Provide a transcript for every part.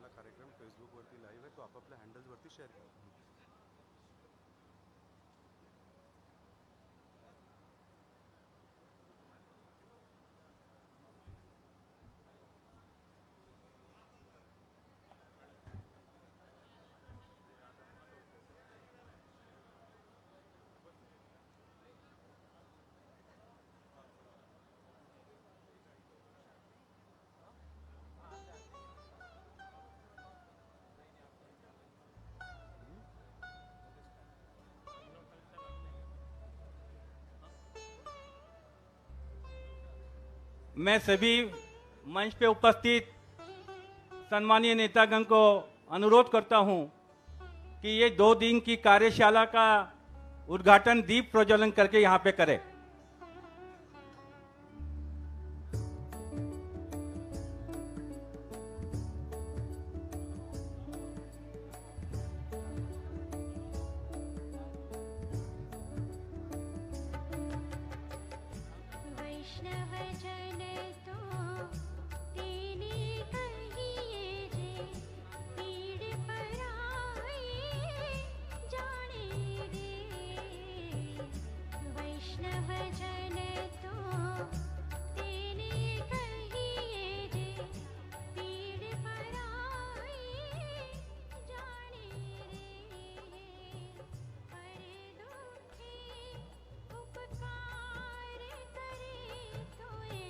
आपला कार्यक्रम फेसबुकवरती लाईव्ह आहे, तो आपापल्या हँडल्सवरती शेअर करा. मैं सभी मंच पे उपस्थित सम्मानीय नेतागण को अनुरोध करता हूं कि ये 2 दिन की कार्यशाला का उद्घाटन दीप प्रज्वलन करके यहां पे करें. वैष्णव जन तो तेने कहिए जे पीड़ पराए जाने रे. वैष्णव जन तो तेने कहिए जे पीड़ पराए जाने रे. पर दुखे उपकार करे तोए,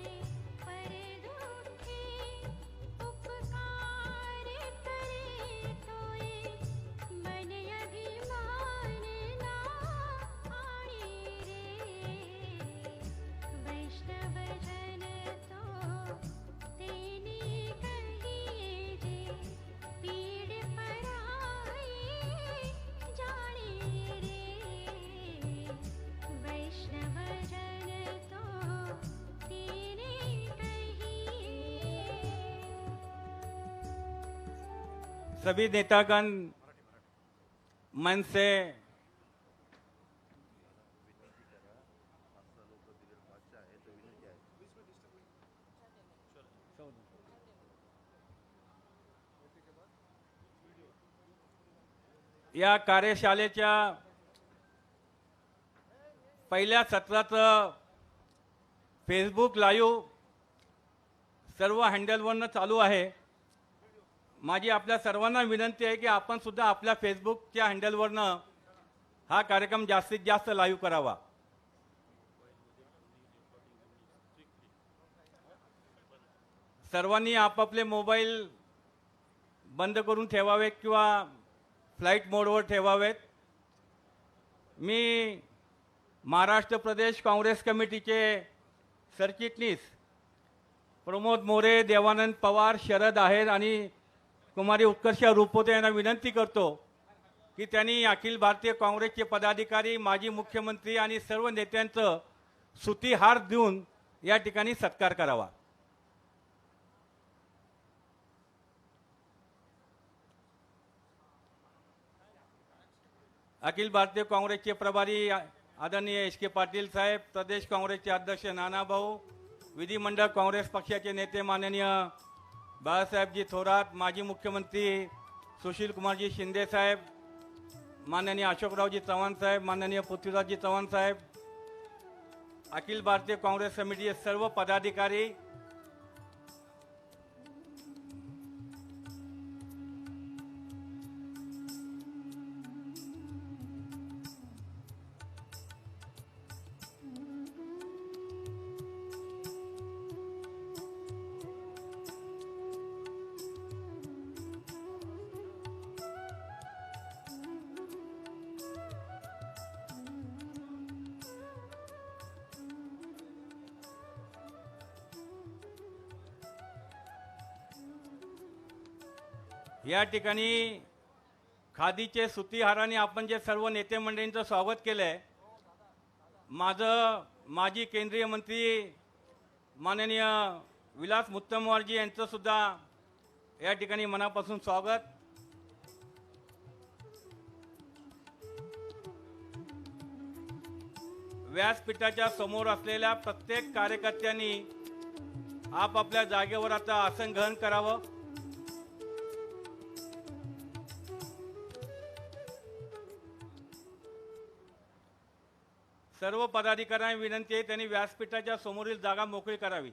पर दुखे उपकार करे तोए, मन अभिमान ना आणे रे. वैष्णव जन तो तेने कहिए जे पीड़ पराए जाने रे. वैष्णव जन तो तेने कहिए. सभी नेतागण मंच से या कार्यशाळेच्या पहिल्या सत्राचं फेसबुक लाईव्ह सर्व हँडलवरनं चालू आहे. माझी आपल्या सर्वांना विनंती आहे की आपण सुद्धा आपल्या फेसबुकच्या हँडलवरनं हा कार्यक्रम जास्तीत जास्त लाईव्ह करावा. सर्वांनी आपापले मोबाईल बंद करून ठेवावे किंवा फ्लाईट मोडवर ठेवावेत. मी महाराष्ट्र प्रदेश काँग्रेस कमिटीचे सरचिटणीस प्रमोद मोरे, देवानंद पवार, शरद आहेर आणि कुमारी उत्कर्षा रुपोते यांना विनंती करतो की त्यांनी अखिल भारतीय काँग्रेसचे पदाधिकारी, माजी मुख्यमंत्री आणि सर्व नेत्यांचं सुती हार देऊन या ठिकाणी सत्कार करावा. अखिल भारतीय काँग्रेसचे प्रभारी आदरणीय एस के पाटील साहेब, प्रदेश काँग्रेसचे अध्यक्ष नानाभाऊ, विधिमंडळ काँग्रेस पक्षाचे नेते माननीय बाळासाहेबजी थोरात, माजी मुख्यमंत्री सुशील कुमारजी शिंदे साहेब, माननीय अशोकरावजी चव्हाण साहेब, माननीय पृथ्वीराजजी चव्हाण साहेब, अखिल भारतीय काँग्रेस समितीचे सर्व पदाधिकारी, या ठिकाणी खादीचे सुती हाराने आपण जे सर्व नेते मंडळींचं स्वागत केलंय. माझं माजी केंद्रीय मंत्री माननीय विलास मुत्तमवारजी यांचं सुद्धा या ठिकाणी मनापासून स्वागत. व्यासपीठाच्या समोर असलेल्या प्रत्येक कार्यकर्त्यांनी आपापल्या जागेवर आता आसन ग्रहण करावं. सर्व पदाधिकाऱ्यांना विनंती आहे त्यांनी व्यासपीठाच्या समोरील जागा मोकळी करावी.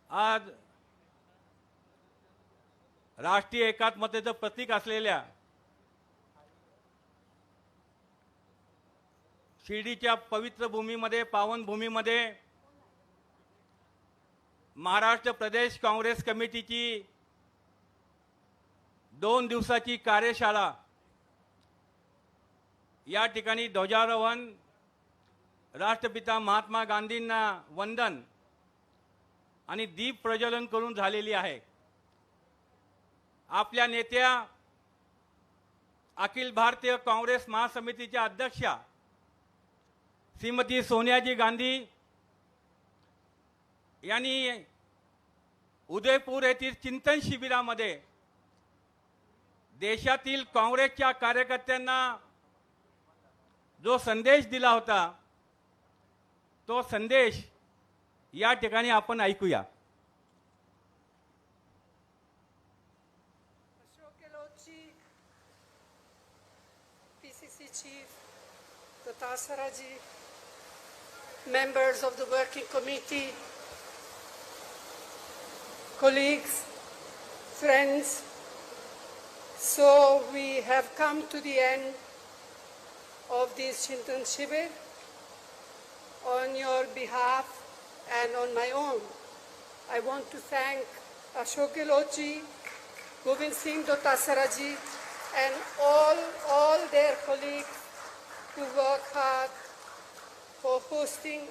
आज राष्ट्रीय एकात्मतेचं प्रतीक असलेल्या शिर्डीच्या पवित्र भूमीमध्ये, पावन भूमीमध्ये महाराष्ट्र प्रदेश काँग्रेस कमिटीची 2 दिवसाची कार्यशाळा या ठिकाणी ध्वजारोहण, राष्ट्रपिता महात्मा गांधींना वंदन आणि दीप प्रज्वलन करून झालेली आहे. आपल्या नेत्या अखिल भारतीय काँग्रेस महासमितीच्या अध्यक्षा श्रीमती सोनियाजी गांधी यांनी उदयपूर येथील चिंतन शिबिरामध्ये देशातील काँग्रेसच्या कार्यकर्त्यांना जो संदेश दिला होता तो संदेश या ठिकाणी आपण ऐकूया. Ashok Gehlotji, PCC Chief, Dotasaraji, members of the working committee, colleagues, friends. So we have come to the end of this Chintan Shibir. On your behalf and on my own, I want to thank Ashok Gehlotji, Govind Singh Dotasaraji, and all their colleagues who work hard for hosting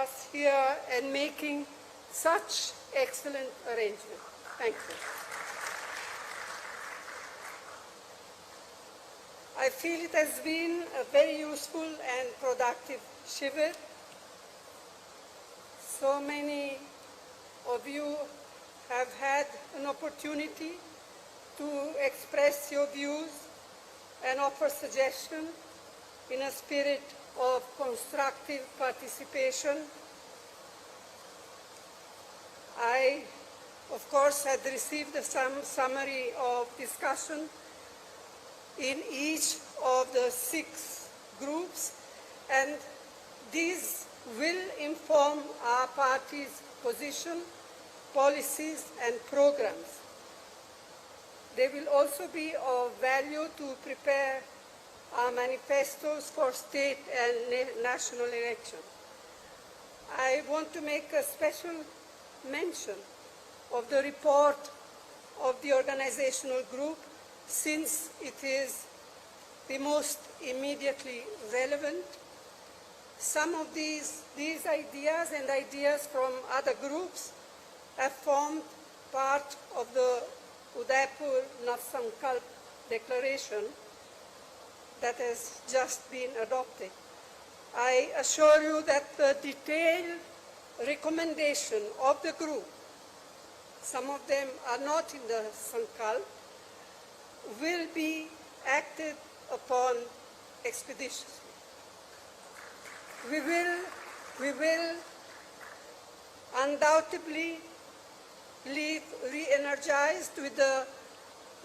us here and making such excellent arrangements. Thank you. I feel it has been a very useful and productive Shibir. So many of you have had an opportunity to express your views and offer suggestions in a spirit of constructive participation. I, of course, had received some summary of discussion in each of the 6 groups, and these will inform our party's position, policies, and programs. They will also be of value to prepare our manifestos for state and national elections. I want to make a special mention of the report of the organizational group, since it is the most immediately relevant. Some of these ideas and ideas from other groups have formed part of the Udaipur Navsankalp Declaration that has just been adopted. I assure you that the detailed recommendation of the group, some of them are not in the Sankalp, will be acted upon expeditiously. We will undoubtedly leave re-energized with the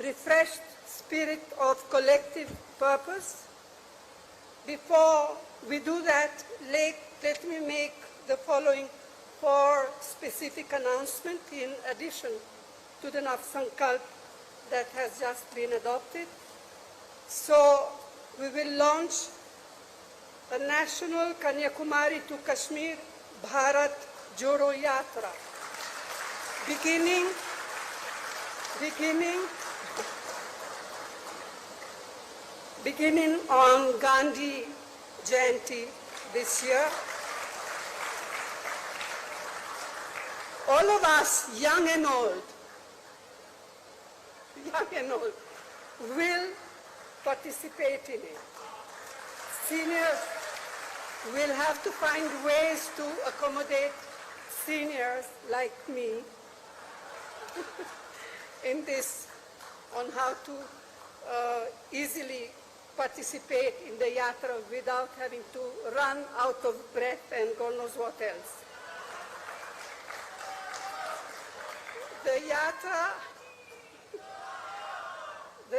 refreshed spirit of collective purpose. Before we do that, let me make the following 4 specific announcements in addition to the Navsankalp that has just been adopted. So we will launch a national Kanyakumari to Kashmir Bharat Jodo Yatra, beginning on Gandhi Jayanti this year. All of us, young and old, will participate in it. Seniors will have to find ways to accommodate seniors like me in this, on how to easily participate in the yatra without having to run out of breath and God knows what else. The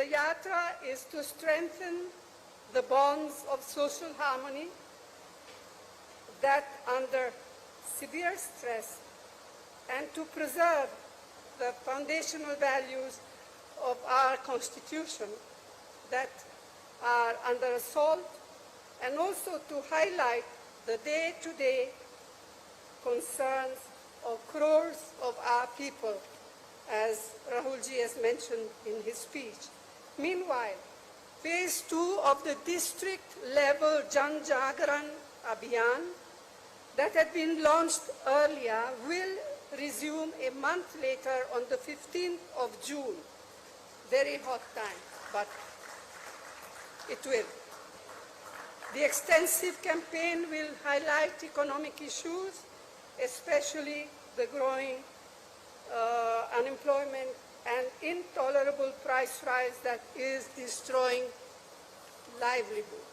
yatra is to strengthen the bonds of social harmony that under severe stress and to preserve the foundational values of our Constitution that are under assault, and also to highlight the day-to-day concerns of crores of our people, as Rahulji has mentioned in his speech. Meanwhile, phase 2 of the district-level Jan Jagran Abhiyan that had been launched earlier will resume a month later on the 15th of June. Very hot time, but it will. The extensive campaign will highlight economic issues, especially the growing unemployment and intolerable price rise that is destroying livelihood.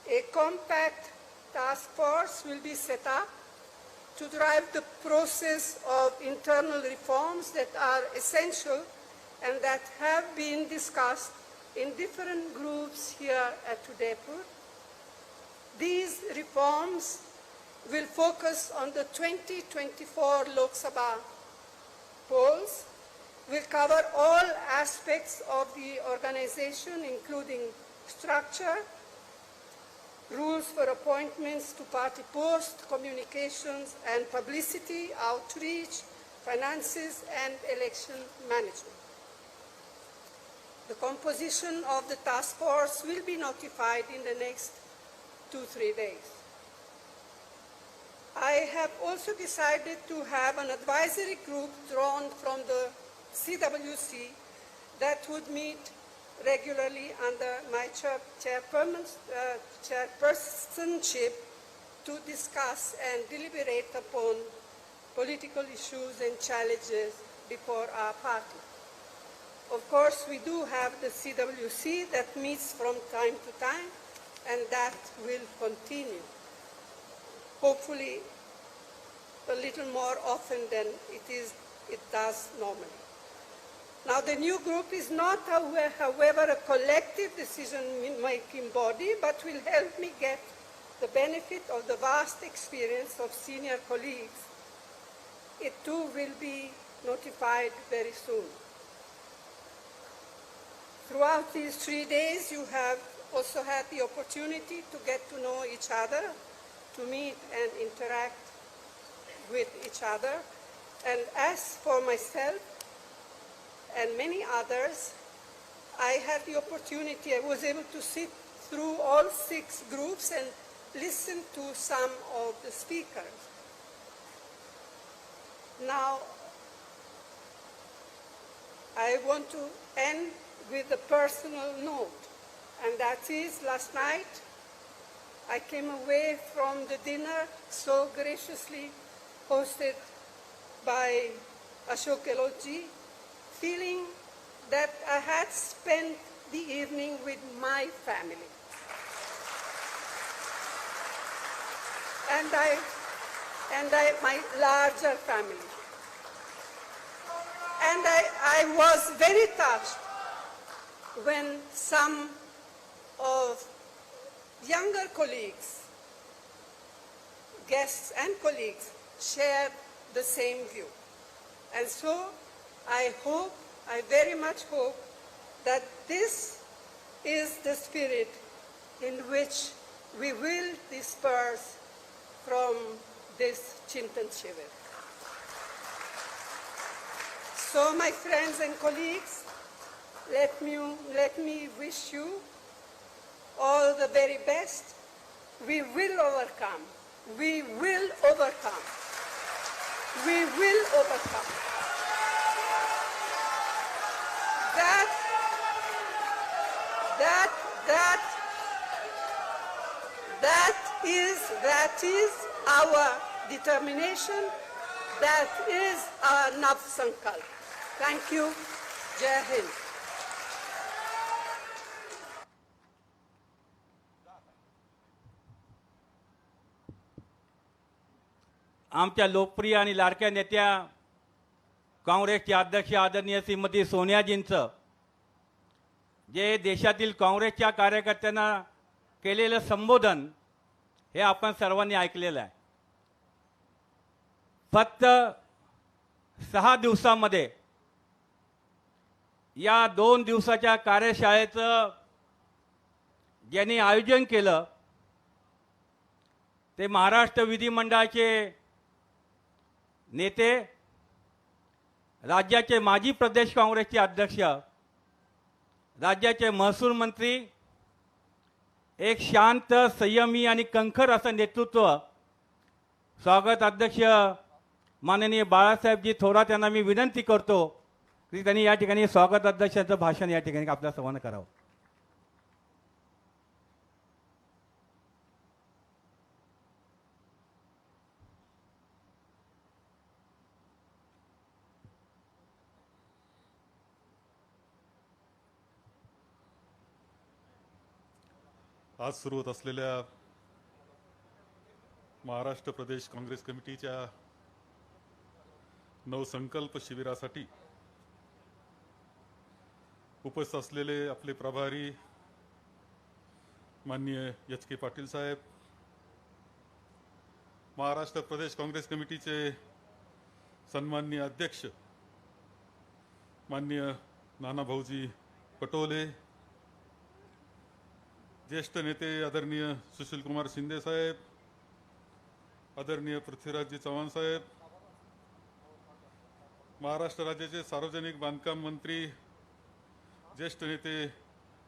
A compact task force will be set up to drive the process of internal reforms that are essential and that have been discussed in different groups here at Udaipur. These reforms will focus on the 2024 Lok Sabha polls, will cover all aspects of the organization, including structure, rules for appointments to party posts, communications and publicity, outreach, finances, and election management. The composition of the task force will be notified in the next 2-3 days. I have also decided to have an advisory group drawn from the CWC that would meet regularly under my chairpersonship to discuss and deliberate upon political issues and challenges before our party. Of course, we do have the CWC that meets from time to time, and that will continue. Hopefully, a little more often than it does normally. Now, the new group is not, however, a collective decision-making body, but will help me get the benefit of the vast experience of senior colleagues. It too will be notified very soon. Throughout these 3 days, you have also had the opportunity to get to know each other, to meet and interact with each other. And as for myself and many others, I had the opportunity, I was able to sit through all 6 groups and listen to some of the speakers. Now, I want to end with a personal note, and that is, last night I came away from the dinner so graciously hosted by Ashok Gehlotji, feeling that I had spent the evening with my family. And my larger family. And I was very touched when some of younger colleagues, guests and colleagues, shared the same view. And so I very much hope that this is the spirit in which we will disperse from this Chintan Shivir. So, my friends and colleagues, let me wish you all the very best. We will overcome. We will overcome. We will overcome. That is our determination. That is our Nav Sankalp. Thank you. Jai Hind. आमच्या लोकप्रिय आणि लाडक्या नेत्या काँग्रेसचे अध्यक्ष आदरणीय श्रीमती सोनियाजींचं जे देशातील काँग्रेसच्या कार्यकर्त्यांना केलेलं संबोधन हे आपण सर्वांनी ऐकलेलं आहे. फक्त 6 दिवसामध्ये या 2 दिवसाच्या कार्यशाळेचं ज्यांनी आयोजन केलं ते महाराष्ट्र विधिमंडळाचे नेते, राज्याचे माजी प्रदेश काँग्रेसचे अध्यक्ष, राज्याचे महसूल मंत्री, एक शांत, संयमी आणि कणखर असं नेतृत्व स्वागत अध्यक्ष माननीय बाळासाहेबजी थोरात यांना मी विनंती करतो की त्यांनी या ठिकाणी स्वागत अध्यक्षाचं भाषण या ठिकाणी आपल्या सर्वांना करावं. आज सुरू होत असलेल्या महाराष्ट्र प्रदेश काँग्रेस कमिटीच्या नवसंकल्प शिबिरासाठी उपस्थित असलेले आपले प्रभारी माननीय एच.के. पाटील साहेब, महाराष्ट्र प्रदेश काँग्रेस कमिटीचे सन्माननीय अध्यक्ष माननीय नाना भाऊजी पटोले, ज्येष्ठ नेते आदरणीय सुशील कुमार शिंदे साहेब, आदरणीय पृथ्वीराजजी चव्हाण साहेब, महाराष्ट्र राज्याचे सार्वजनिक बांधकाम मंत्री ज्येष्ठ नेते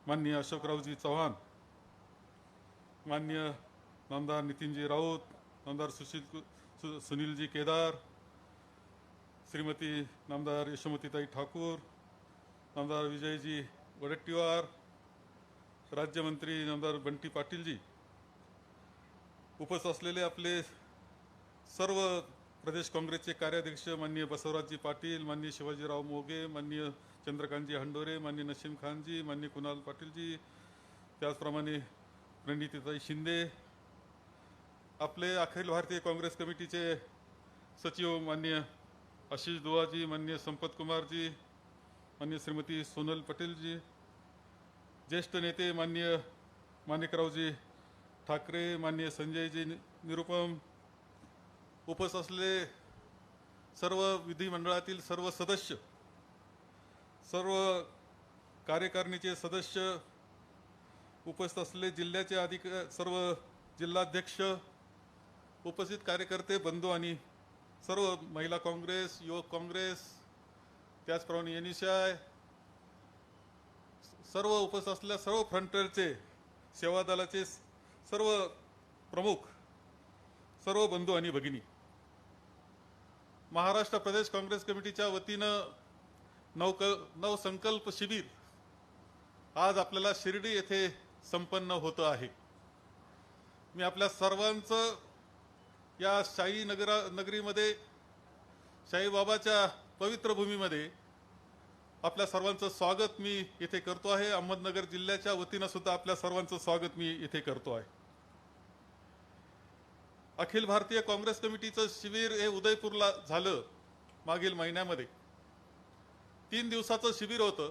माननीय अशोकरावजी चव्हाण, माननीय नामदार नितीनजी राऊत, नामदार सुनीलजी केदार, श्रीमती नामदार यशोमतीताई ठाकूर, नामदार विजयजी वडेट्टीवार, राज्यमंत्री नामदार बंटी पाटीलजी, उपस्थित असलेले आपले सर्व प्रदेश काँग्रेसचे कार्याध्यक्ष माननीय बसवराजजी पाटील, माननीय शिवाजीराव मोगे, माननीय चंद्रकांतजी हंडोरे, माननीय नसीम खानजी, माननीय कुणाल पाटीलजी, त्याचप्रमाणे प्रणितीताई शिंदे, आपले अखिल भारतीय काँग्रेस कमिटीचे सचिव माननीय आशिष दुवाजी, माननीय संपत कुमारजी, माननीय श्रीमती सोनल पटेलजी, ज्येष्ठ नेते माननीय माणिकरावजी ठाकरे, माननीय संजयजी निरुपम, उपस्थित असलेले सर्व विधिमंडळातील सर्व सदस्य, सर्व कार्यकारिणीचे सदस्य, उपस्थित असलेले जिल्ह्याचे सर्व जिल्हाध्यक्ष, उपस्थित कार्यकर्ते बंधू आणि सर्व महिला काँग्रेस, युवक काँग्रेस, त्याचप्रमाणे एनएसआय, सर्व उपस्थित असलेल्या सर्व फ्रंटरचे, सेवा दलाचे सर्व प्रमुख, सर्व बंधू आणि भगिनी, महाराष्ट्र प्रदेश काँग्रेस कमिटीच्या वतीनं नवसंकल्प शिबिर आज आपल्याला शिर्डी येथे संपन्न होतं आहे. मी आपल्या सर्वांचं या शाही नगरीमध्ये, शाहीबाबाच्या पवित्र भूमीमध्ये आपल्या सर्वांचं स्वागत मी येथे करतो आहे. अहमदनगर जिल्ह्याच्या वतीनं सुद्धा आपल्या सर्वांचं स्वागत मी येथे करतो आहे. अखिल भारतीय काँग्रेस कमिटीचं शिबिर हे उदयपूरला झालं मागील महिन्यामध्ये. 3 दिवसाचं शिबिर होतं.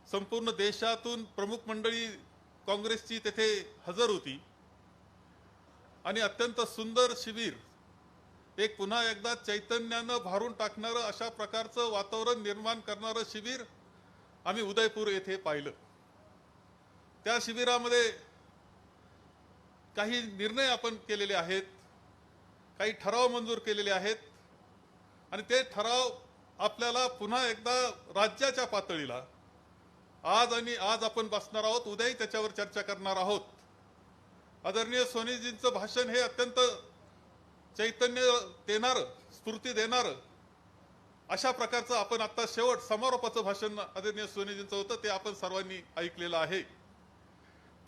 संपूर्ण देशातून प्रमुख मंडळी काँग्रेसची तेथे हजर होती आणि अत्यंत सुंदर शिबिर, एक पुन्हा एकदा चैतन्यानं भारून टाकणारं अशा प्रकारचं वातावरण निर्माण करणारं शिबिर आम्ही उदयपूर येथे पाहिलं. त्या शिबिरामध्ये काही निर्णय आपण केलेले आहेत, काही ठराव मंजूर केलेले आहेत आणि ते ठराव आपल्याला पुन्हा एकदा राज्याच्या पातळीला आज आपण बसणार आहोत, उद्याही त्याच्यावर चर्चा करणार आहोत. आदरणीय सोनीजींचं भाषण हे अत्यंत चैतन्य देणारं, स्फूर्ती देणारं अशा प्रकारचं आपण आता शेवट समारोपाचं भाषण आदरणीय सोनीजींचं होतं, ते आपण सर्वांनी ऐकलेलं आहे.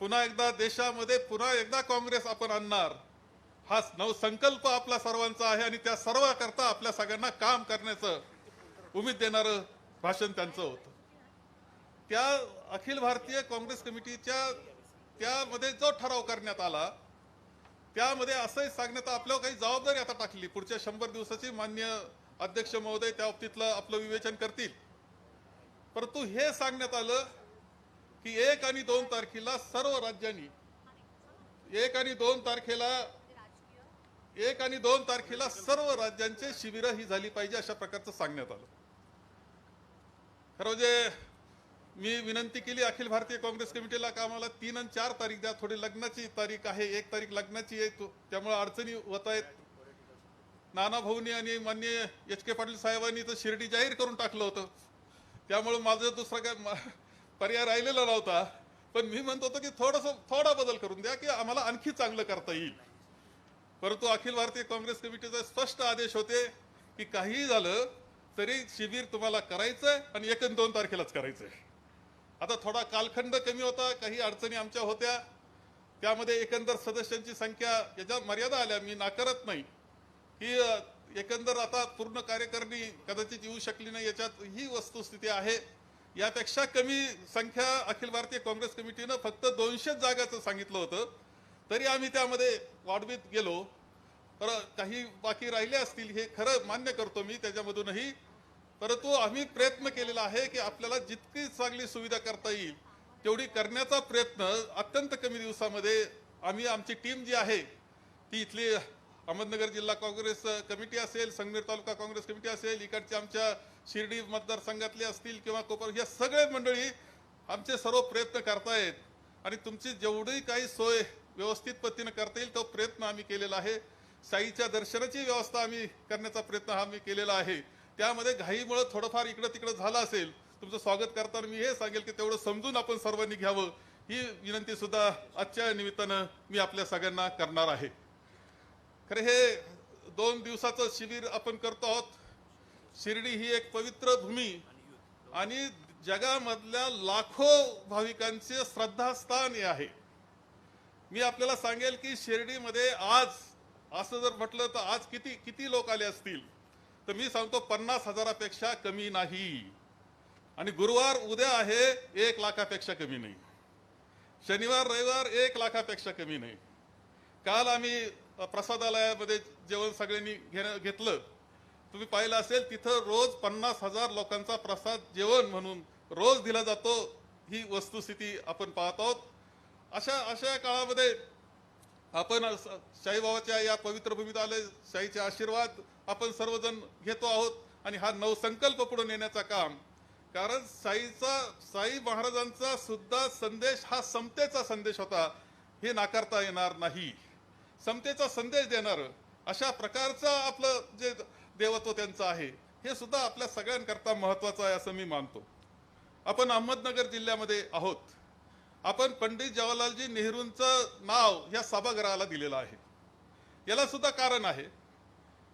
पुन्हा एकदा देशामध्ये पुन्हा एकदा काँग्रेस आपण आणणार, हा नवसंकल्प आपला सर्वांचा आहे आणि त्या सर्वांकरता आपल्या सगळ्यांना काम करण्याचं उमेद देणारं भाषण त्यांचं होतं. त्या अखिल भारतीय काँग्रेस कमिटीच्या त्यामध्ये जो ठराव करण्यात आला त्यामध्ये असंही सांगण्यात आपल्यावर काही जबाबदारी आता टाकली. पुढच्या 100 दिवसाची मान्य अध्यक्ष महोदय त्या बाबतीतलं आपलं विवेचन करतील. परंतु हे सांगण्यात आलं की 1 आणि 2 तारखेला सर्व राज्यांनी 1 आणि 2 तारखेला सर्व राज्यांचे शिबिरं ही झाली पाहिजे अशा प्रकारचं सांगण्यात आलं. खरं म्हणजे मी विनंती केली अखिल भारतीय काँग्रेस कमिटीला का आम्हाला 3 आणि 4 तारीख द्या. थोडी लग्नाची तारीख आहे, 1 तारीख लग्नाची आहे, त्यामुळे अडचणी होत आहेत. नाना भाऊनी आणि माननीय HK पाटील साहेबांनी तर शिर्डी जाहीर करून टाकलं होतं, त्यामुळे माझं दुसरा काय पर्याय राहिलेला नव्हता. पण मी म्हणत होतो की थोडा बदल करून द्या की आम्हाला आणखी चांगलं करता येईल. परंतु अखिल भारतीय काँग्रेस कमिटीचे स्पष्ट आदेश होते की काहीही झालं तरी शिबिर तुम्हाला करायचंय आणि 1 आणि 2 तारखेलाच करायचंय. आता थोडा कालखंड कमी होता, काही अडचणी आमच्या होत्या, त्यामध्ये एकंदर सदस्यांची संख्या याच्या मर्यादा आल्या. मी नाकारत नाही की एकंदर आता पूर्ण कार्यकारिणी कदाचित येऊ शकली नाही, याच्यात ही वस्तुस्थिती आहे. यापेक्षा कमी संख्या अखिल भारतीय काँग्रेस कमिटीनं फक्त 200 जागाचं सांगितलं होतं, तरी आम्ही त्यामध्ये वाढवीत गेलो. तर काही बाकी राहिले असतील हे खरं मान्य करतो मी त्याच्यामधूनही. परंतु आम्ही प्रयत्न केलेला आहे की आपल्याला जितकी चांगली सुविधा करता येईल तेवढी करण्याचा प्रयत्न अत्यंत कमी दिवसामध्ये आम्ही आमची टीम जी आहे ती इथली अहमदनगर जिल्हा काँग्रेस कमिटी असेल, संगमेर तालुका काँग्रेस कमिटी असेल, इकडच्या आमच्या शिर्डी मतदारसंघातले असतील किंवा कोपर, या सगळे मंडळी आमचे सर्व प्रयत्न करतायत आणि तुमची जेवढी काही सोय व्यवस्थित पद्धतीने करता येईल तो प्रयत्न आम्ही केलेला आहे. साईच्या दर्शनाची व्यवस्था आम्ही करण्याचा प्रयत्न आम्ही केलेला आहे. त्यामध्ये घाईमुळे थोडंफार इकडं तिकडं झालं असेल, तुमचं स्वागत करताना मी हे सांगेल की तेवढं समजून आपण सर्वांनी घ्यावं, ही विनंती सुद्धा आजच्या निमित्तानं मी आपल्या सगळ्यांना करणार आहे. खरं हे 2 दिवसाचं शिबिर आपण करतो आहोत. शिर्डी ही एक पवित्र भूमी आणि जगामधल्या लाखो भाविकांचे श्रद्धास्थान हे आहे. मी आपल्याला सांगेल की शिर्डीमध्ये आज असं जर म्हटलं तर आज किती लोक आले असतील तर मी सांगतो 50,000पेक्षा कमी नाही. आणि गुरुवार उद्या आहे 1 लाखापेक्षा कमी नाही. शनिवार रविवार 1 लाखापेक्षा कमी नाही. काल आम्ही प्रसादालयामध्ये जेवण सगळ्यांनी घेतलं, तुम्ही पाहिलं असेल तिथं रोज 50,000 लोकांचा प्रसाद जेवण म्हणून रोज दिला जातो. ही वस्तुस्थिती आपण पाहत आहोत. अशा काळामध्ये आपण शाईबाबाच्या या पवित्र भूमीत आले, शाईचे आशीर्वाद आपण सर्वजण घेतो आहोत आणि हा नवसंकल्प पुढे नेण्याचा काम, कारण साई महाराजांचा सुद्धा संदेश हा समतेचा संदेश होता, हे नाकारता येणार नाही. समतेचा संदेश देणार अशा प्रकारचं आपलं जे देवत्व त्यांचं आहे हे सुद्धा आपल्या सगळ्यांकरता महत्वाचं आहे असं मी मानतो. आपण अहमदनगर जिल्ह्यामध्ये आहोत. आपण पंडित जवाहरलालजी नेहरूंचं नाव या सभागृहाला दिलेलं आहे. याला सुद्धा कारण आहे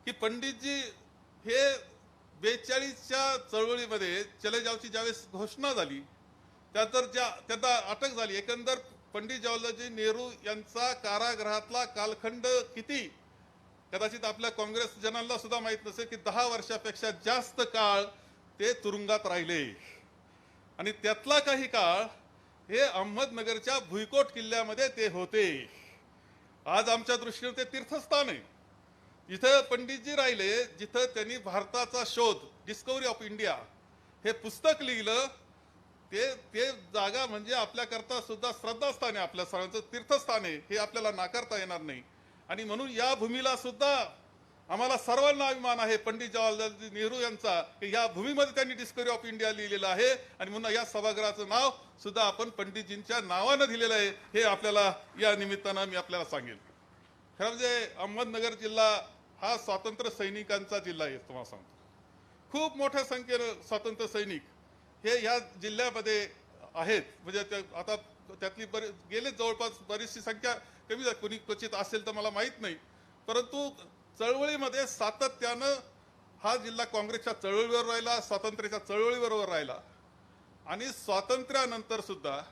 की पंडितजी हे 42च्या चळवळीमध्ये चले जावची ज्यावेळेस घोषणा झाली त्यानंतर त्यांना अटक झाली. एकंदर पंडित जवाहरलालजी नेहरू यांचा कारागृहातला कालखंड किती कदाचित आपल्या काँग्रेस जनांना सुद्धा माहीत नसेल की 10 वर्षापेक्षा जास्त काळ ते तुरुंगात राहिले आणि त्यातला काही काळ हे अहमदनगरच्या भुईकोट किल्ल्यामध्ये ते होते. आज आमच्या दृष्टीने ते तीर्थस्थान आहे. इथं पंडितजी राहिले, जिथं त्यांनी भारताचा शोध डिस्कवरी ऑफ इंडिया हे पुस्तक लिहिलं, ते जागा म्हणजे आपल्याकरता सुद्धा श्रद्धास्थान आहे, आपल्या सर्वांचं तीर्थस्थान आहे, हे आपल्याला नाकारता येणार नाही. आणि म्हणून या भूमीला सुद्धा आम्हाला सर्वांना अभिमान आहे पंडित जवाहरलाल नेहरू यांचा की या भूमीमध्ये त्यांनी डिस्कवरी ऑफ इंडिया लिहिलेलं आहे आणि म्हणून या सभागृहाचं नाव सुद्धा आपण पंडितजींच्या नावानं दिलेलं आहे. हे आपल्याला या निमित्तानं मी आपल्याला सांगेल. खरं म्हणजे अहमदनगर जिल्हा हा स्वातंत्र्य सैनिकांचा जिल्हा आहे. तुम्हाला सांगतो खूप मोठ्या संख्येनं स्वातंत्र्य सैनिक हे ह्या जिल्ह्यामध्ये आहेत. म्हणजे आता त्यातली गेले जवळपास बरीचशी संख्या कमी झाली, कोणी क्वचित असेल तर मला माहीत नाही. परंतु चळवळीमध्ये सातत्यानं हा जिल्हा काँग्रेसच्या चळवळीवर राहिला, स्वातंत्र्याच्या चळवळीबरोबर राहिला आणि स्वातंत्र्यानंतर सुद्धा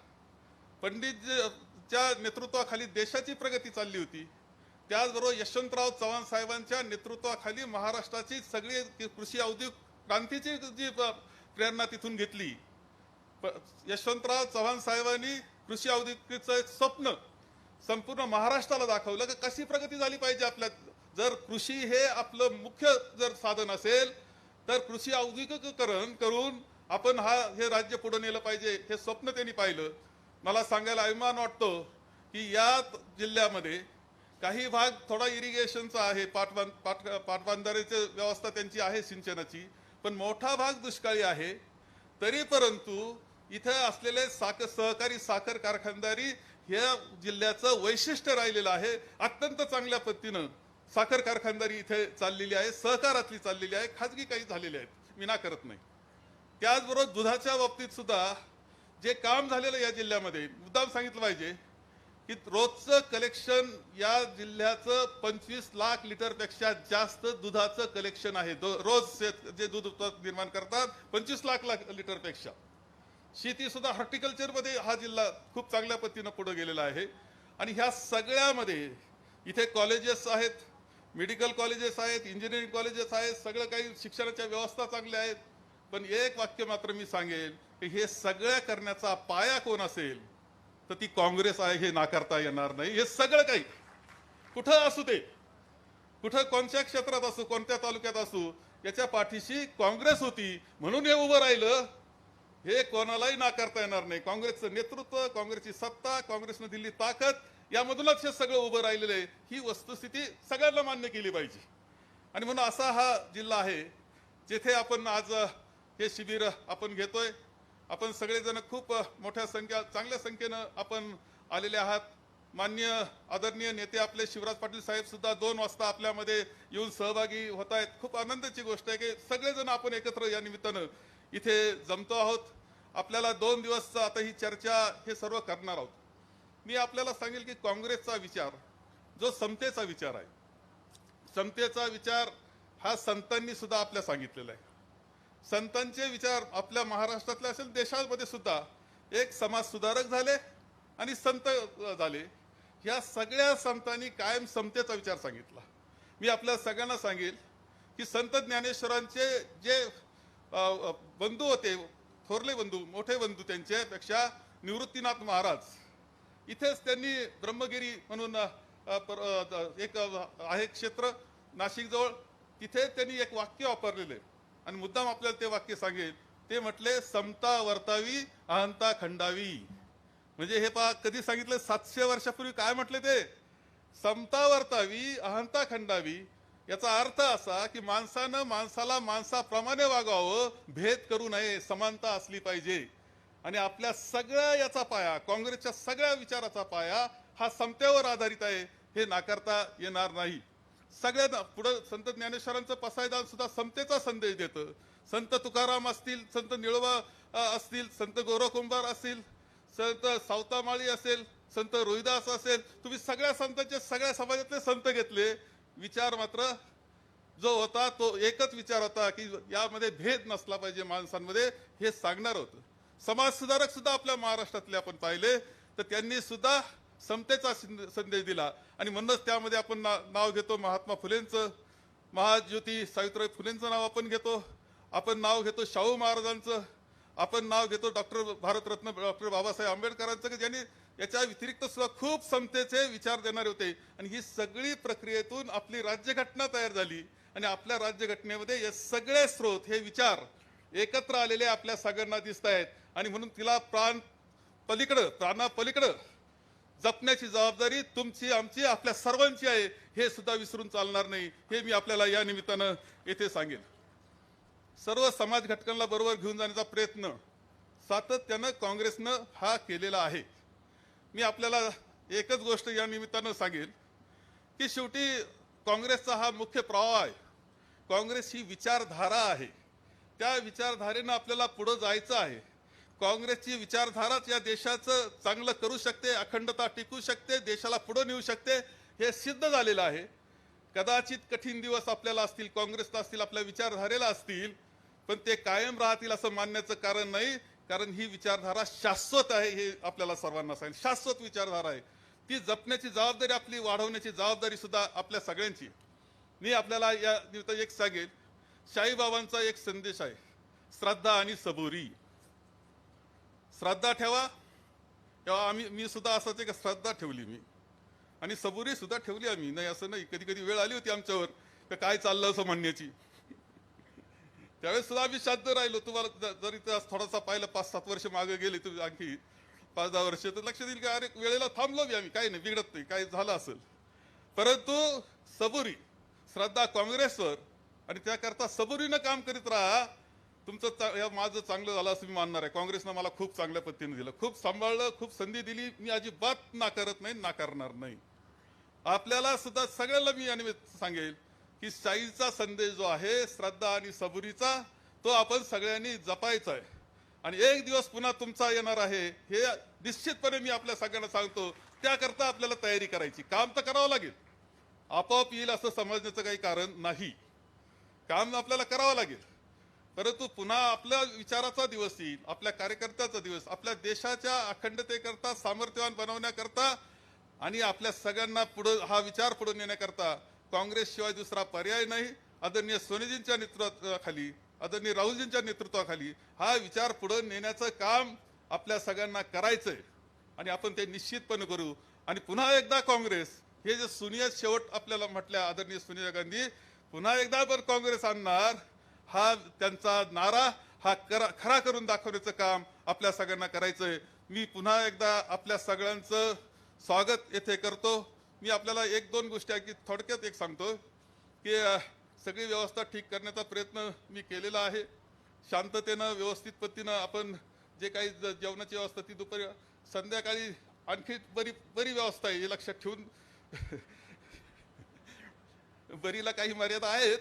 पंडितच्या नेतृत्वाखाली देशाची प्रगती चालली होती. त्याचबरोबर यशवंतराव चव्हाण साहेबांच्या नेतृत्वाखाली महाराष्ट्राची सगळी कृषी औद्योगिक क्रांतीची जी प्रेरणा तिथून घेतली. यशवंतराव चव्हाण साहेबांनी कृषी औद्योगिकचं स्वप्न संपूर्ण महाराष्ट्राला दाखवलं की कशी प्रगती झाली पाहिजे आपल्या जर कृषी हे आपलं मुख्य जर साधन असेल तर कृषी औद्योगिकीकरण करून आपण हे राज्य पुढे नेलं पाहिजे, हे स्वप्न त्यांनी पाहिलं. मला सांगायला अभिमान वाटतो की या जिल्ह्यामध्ये काही भाग थोडा इरिगेशनचा आहे, पाटबंधाऱ्याची व्यवस्था त्यांची आहे सिंचनाची, पण मोठा भाग दुष्काळी आहे. तरी परंतु इथे असलेले सहकारी साखर कारखानदारी या जिल्ह्याचं वैशिष्ट्य राहिलेलं आहे. अत्यंत चांगल्या पद्धतीनं साखर कारखानदारी इथे चाललेली आहे, सहकारातली चाललेली आहे, खाजगी काही झालेले आहेत, मी ना करत नाही. त्याचबरोबर दुधाच्या बाबतीत सुद्धा जे काम झालेलं या जिल्ह्यामध्ये मुद्दाम सांगितलं पाहिजे की रोजचं कलेक्शन या जिल्ह्याचं 25 लाख लिटरपेक्षा जास्त दुधाचं कलेक्शन आहे. रोज जे दूध निर्माण करतात 25 लाख लिटरपेक्षा. शेती सुद्धा हॉर्टिकल्चर मध्ये हा जिल्हा खूप चांगल्या पद्धतीनं पुढे गेलेला आहे. आणि ह्या सगळ्यामध्ये इथे कॉलेजेस आहेत, मेडिकल कॉलेजेस आहेत, इंजिनिअरिंग कॉलेजेस आहेत, सगळं काही शिक्षणाच्या व्यवस्था चांगल्या आहेत. पण एक वाक्य मात्र मी सांगेल की हे सगळं करण्याचा पाया कोण असेल तर ती काँग्रेस आहे, हे नाकारता येणार नाही. हे सगळं काही कुठं असू दे, कुठं कोणत्या क्षेत्रात असू, कोणत्या तालुक्यात असू, याच्या पाठीशी काँग्रेस होती म्हणून हे उभं राहिलं, हे कोणालाही नाकारता येणार नाही. काँग्रेसचं नेतृत्व, काँग्रेसची सत्ता, काँग्रेसनं दिलेली ताकद, यामधूनच हे सगळं उभं राहिलेलं आहे. ही वस्तुस्थिती सगळ्यांना मान्य केली पाहिजे. आणि म्हणून असा हा जिल्हा आहे जिथे आपण आज हे शिबिर आपण घेतोय. आपण सगळेजण खूप मोठ्या चांगल्या संख्येनं आपण आलेले आहात. माननीय आदरणीय नेते आपले शिवराज पाटील साहेब सुद्धा 2 वाजता आपल्यामध्ये येऊन सहभागी होत आहेत. खूप आनंदाची गोष्ट आहे की सगळेजण आपण एकत्र या निमित्तानं इथे जमतो आहोत. आपल्याला 2 दिवस आता ही चर्चा हे सर्व करणार आहोत. मी आपल्याला सांगेल की काँग्रेसचा विचार जो समतेचा विचार आहे, समतेचा विचार हा संतांनी सुद्धा आपल्या सांगितलेला आहे. संतांचे विचार आपल्या महाराष्ट्रातले असेल, देशामध्ये सुद्धा एक समाज सुधारक झाले आणि संत झाले. ह्या सगळ्या संतांनी कायम समतेचा विचार सांगितला. मी आपल्या सगळ्यांना सांगेल की संत ज्ञानेश्वरांचे जे बंधू होते, थोरले बंधू, मोठे बंधू, त्यांच्यापेक्षा निवृत्तीनाथ महाराज, इथेच त्यांनी ब्रह्मगिरी म्हणून एक आहे क्षेत्र नाशिकजवळ, तिथे त्यांनी एक वाक्य वापरलेले आणि मुद्दाम आपल्याला ते वाक्य सांगेल. ते म्हटले, समता वर्तावी अहंता खंडावी. म्हणजे हे पहा कधी सांगितलं, 700 वर्षापूर्वी काय म्हटले ते, समता वर्तावी अहंता खंडावी. याचा अर्थ असा की माणसानं माणसाला माणसाप्रमाणे वागावं, भेद करू नये, समानता असली पाहिजे. आणि आपल्या सगळ्या याचा पाया, काँग्रेसच्या सगळ्या विचाराचा पाया हा समतेवर आधारित आहे, हे नाकारता येणार नाही. सगळ्यांना पुढे संत ज्ञानेश्वरांचं पसायदान सुद्धा समतेचा संदेश देतं. संत तुकाराम असतील, संत निळोबा असतील, संत गोरखकुंभार असतील, संत सावतामाळी असेल, संत रोहिदास असेल, तुम्ही सगळ्या संतांचे, सगळ्या समाजातले संत घेतले. विचार मात्र जो होता तो एकच विचार होता की यामध्ये भेद नसला पाहिजे माणसांमध्ये, हे सांगणार होतं. समाज सुधारक सुद्धा आपल्या महाराष्ट्रातले आपण पाहिले तर त्यांनी सुद्धा समतेचा संदेश दिला. आणि म्हणूनच त्यामध्ये आपण नाव घेतो महात्मा फुलेंचं, महाज्योती सावित्रीबाई फुलेंचं नाव आपण घेतो, आपण नाव घेतो शाहू महाराजांचं, आपण नाव घेतो भारतरत्न डॉक्टर बाबासाहेब आंबेडकरांचं, की ज्यांनी याच्या व्यतिरिक्त सुद्धा खूप समतेचे विचार देणारे होते. आणि ही सगळी प्रक्रियेतून आपली राज्यघटना तयार झाली आणि आपल्या राज्यघटनेमध्ये हे सगळे स्रोत, हे विचार एकत्र आलेले आपल्या सगळ्यांना दिसत आहेत. आणि म्हणून तिला प्राणापलीकडं जपण्याची जबाबदारी तुमची, आमची, आपल्या सर्वांची आहे, हे सुद्धा विसरून चालणार नाही, हे मी आपल्याला या निमित्तानं येथे सांगेन. सर्व समाज घटकांना बरोबर घेऊन जाण्याचा प्रयत्न सातत्यानं काँग्रेसनं हा केलेला आहे. मी आपल्याला एकच गोष्ट या निमित्तानं सांगेल की शेवटी काँग्रेसचा हा मुख्य प्रवाह आहे. काँग्रेस ही विचारधारा आहे, त्या विचारधारेनं आपल्याला पुढे जायचं आहे. काँग्रेसची विचारधाराच या देशाचं चांगलं करू शकते, अखंडता टिकू शकते, देशाला पुढे नेऊ शकते, हे सिद्ध झालेलं आहे. कदाचित कठीण दिवस आपल्याला असतील, काँग्रेसला असतील, आपल्या विचारधारेला असतील, पण ते कायम राहतील असं मानण्याचं कारण नाही. कारण ही विचारधारा शाश्वत आहे, हे आपल्याला सर्वांना सांगेल. शाश्वत विचारधारा आहे, ती जपण्याची जबाबदारी, आपली वाढवण्याची जबाबदारी सुद्धा आपल्या सगळ्यांची. मी आपल्याला या निमित्त एक सांगेल, साईबाबांचा एक संदेश आहे, श्रद्धा आणि सबुरी. श्रद्धा ठेवा. तेव्हा मी सुद्धा असंच एक श्रद्धा ठेवली मी. आणि सबुरी सुद्धा ठेवली आम्ही, नाही असं नाही. कधी कधी वेळ आली होती आमच्यावर तर काय चाललं असं म्हणण्याची, त्यावेळेस सुद्धा आम्ही शांत राहिलो. तुम्हाला जर इतिहास थोडासा पाहिलं 5-7 वर्ष मागे गेले तुम्ही, आणखी 5-10 वर्ष, तर लक्ष देईल की अरे वेळेला थांबलो बी आम्ही, काही नाही बिघडत नाही, काय झालं असेल. परंतु सबुरी श्रद्धा काँग्रेसवर, आणि त्याकरता सबुरीनं काम करीत राहा. तुमचं माझं चांगलं झालं असं मी मानणार आहे. काँग्रेसनं मला खूप चांगल्या पद्धतीने दिलं, खूप सांभाळलं, खूप संधी दिली. मी अजिबात नाकारत नाही, नाकारणार नाही. आपल्याला सुद्धा सगळ्याला मी आणि सांगेल की शाहीचा संदेश जो आहे श्रद्धा आणि सबुरीचा, तो आपण सगळ्यांनी जपायचा आहे. आणि एक दिवस पुन्हा तुमचा येणार आहे हे निश्चितपणे मी आपल्या सगळ्यांना सांगतो. त्याकरता आपल्याला तयारी करायची, काम तर करावं लागेल. आपोआप येईल असं समजण्याचं काही कारण नाही. काम आपल्याला करावं लागेल. परंतु पुन्हा आपल्या विचाराचा दिवस येईल, आपल्या कार्यकर्त्याचा दिवस, आपल्या देशाच्या अखंडतेकरता, सामर्थ्यवान बनवण्याकरता आणि आपल्या सगळ्यांना पुढे हा विचार पुढे नेण्याकरता काँग्रेसशिवाय दुसरा पर्याय नाही. आदरणीय सोनेजींच्या नेतृत्वाखाली, आदरणीय राहुलजींच्या नेतृत्वाखाली हा विचार पुढे नेण्याचं काम आपल्या सगळ्यांना करायचंय आणि आपण ते निश्चितपणे करू. आणि पुन्हा एकदा काँग्रेस, हे जे सुनियत शेवट आपल्याला म्हटल्या आदरणीय सोनिया गांधी, पुन्हा एकदा पण काँग्रेस आणणार, हा त्यांचा नारा हा खरा करून दाखवण्याचं काम आपल्या सगळ्यांना करायचंय. मी पुन्हा एकदा आपल्या सगळ्यांचं स्वागत येथे करतो. मी आपल्याला 1-2 गोष्टी आहे की थोडक्यात एक सांगतो की सगळी व्यवस्था ठीक करण्याचा प्रयत्न मी केलेला आहे. शांततेनं, व्यवस्थित पद्धतीनं आपण जे काही जेवणाची व्यवस्था ती दुपारी, संध्याकाळी आणखी बरी व्यवस्था आहे हे लक्षात ठेवून. बरीला काही मर्यादा आहेत,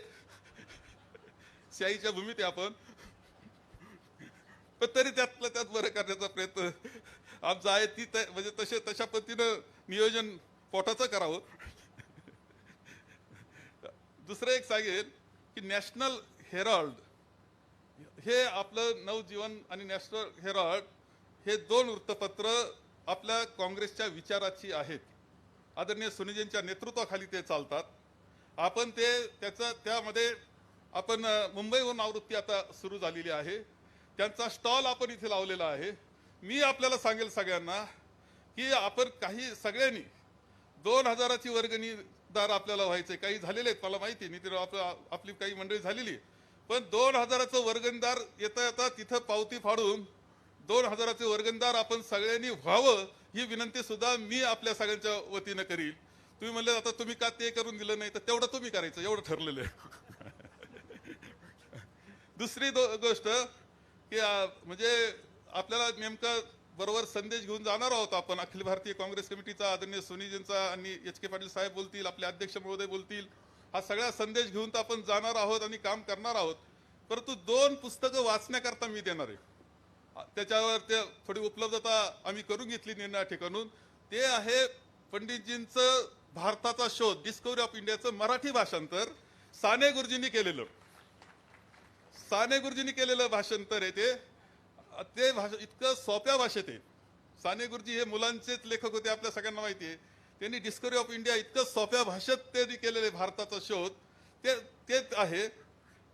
शाहीच्या भूमीत आहे आपण, पण तरी त्यातलं त्यात बरं करण्याचा प्रयत्न आमचा आहे. ती म्हणजे तशा पद्धतीनं नियोजन पोटाचं करावं. दुसरं एक सांगेल की नॅशनल हेराल्ड हे आपलं नवजीवन आणि नॅशनल हेराल्ड हे 2 वृत्तपत्र आपल्या काँग्रेसच्या विचाराची आहेत. आदरणीय सुनीजींच्या नेतृत्वाखाली ते चालतात. आपण त्यामध्ये आपण मुंबईहून आवृत्ती आता सुरू झालेली आहे, त्यांचा स्टॉल आपण इथे लावलेला आहे. मी आपल्याला सांगेल सगळ्यांना की आपण काही सगळ्यांनी 2000ची वर्गणीदार आपल्याला व्हायचे. काही झालेले आहेत मला माहिती आहे, मी आपली काही मंडळी झालेली आहे, पण 2000चं वर्गणीदार येता येता तिथं पावती फाडून 2000चे वर्गणीदार आपण सगळ्यांनी व्हावं ही विनंती सुद्धा मी आपल्या सगळ्यांच्या वतीनं करील. तुम्ही म्हणले आता तुम्ही का ते करून दिलं नाही, तर तेवढं तुम्ही करायचं, एवढं ठरलेलं आहे. दुसरी गोष्ट की म्हणजे आपल्याला नेमका बरोबर संदेश घेऊन जाणार आहोत आपण. अखिल भारतीय काँग्रेस कमिटीचा आदरणीय सोनीजींचा आणि HK पाटील साहेब बोलतील, आपले अध्यक्ष महोदय बोलतील, हा सगळा संदेश घेऊन तर आपण जाणार आहोत आणि काम करणार आहोत. परंतु 2 पुस्तकं वाचण्याकरता मी देणार आहे. त्याच्यावर ते थोडी उपलब्धता आम्ही करून घेतली निर्णया ठिकाणून. ते आहे पंडितजींचं भारताचा शोध, डिस्कव्हरी ऑफ इंडियाचं मराठी भाषांतर साने गुरुजींनी केलेलं. साने गुरुजींनी केलेलं भाषांतर आहे ते इतकं सोप्या भाषेत आहे. साने गुरुजी हे मुलांचेच लेखक होते, आपल्या सगळ्यांना माहिती आहे. त्यांनी डिस्कव्हरी ऑफ इंडिया इतकं सोप्या भाषेत त्यांनी केलेले भारताचा शोध ते आहे.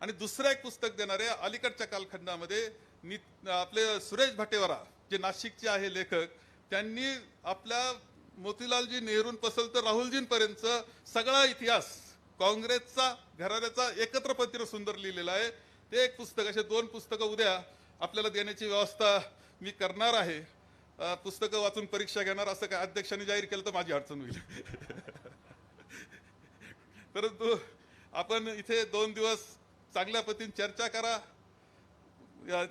आणि दुसरं एक पुस्तक देणार आहे अलीकडच्या कालखंडामध्ये आपले सुरेश भटेवरा जे नाशिकचे आहे लेखक, त्यांनी आपल्या मोतीलालजी नेहरूंपासून तर राहुलजींपर्यंत सगळा इतिहास काँग्रेसचा घराण्याचा एकत्र पद्धतीने सुंदर लिहिलेला आहे. ते एक पुस्तक, असे 2 पुस्तकं उद्या आपल्याला देण्याची व्यवस्था मी करणार आहे. पुस्तकं वाचून परीक्षा घेणार असं काय अध्यक्षांनी जाहीर केलं तर माझी अडचण होईल. परंतु आपण इथे 2 दिवस चांगल्या पद्धतीने चर्चा करा.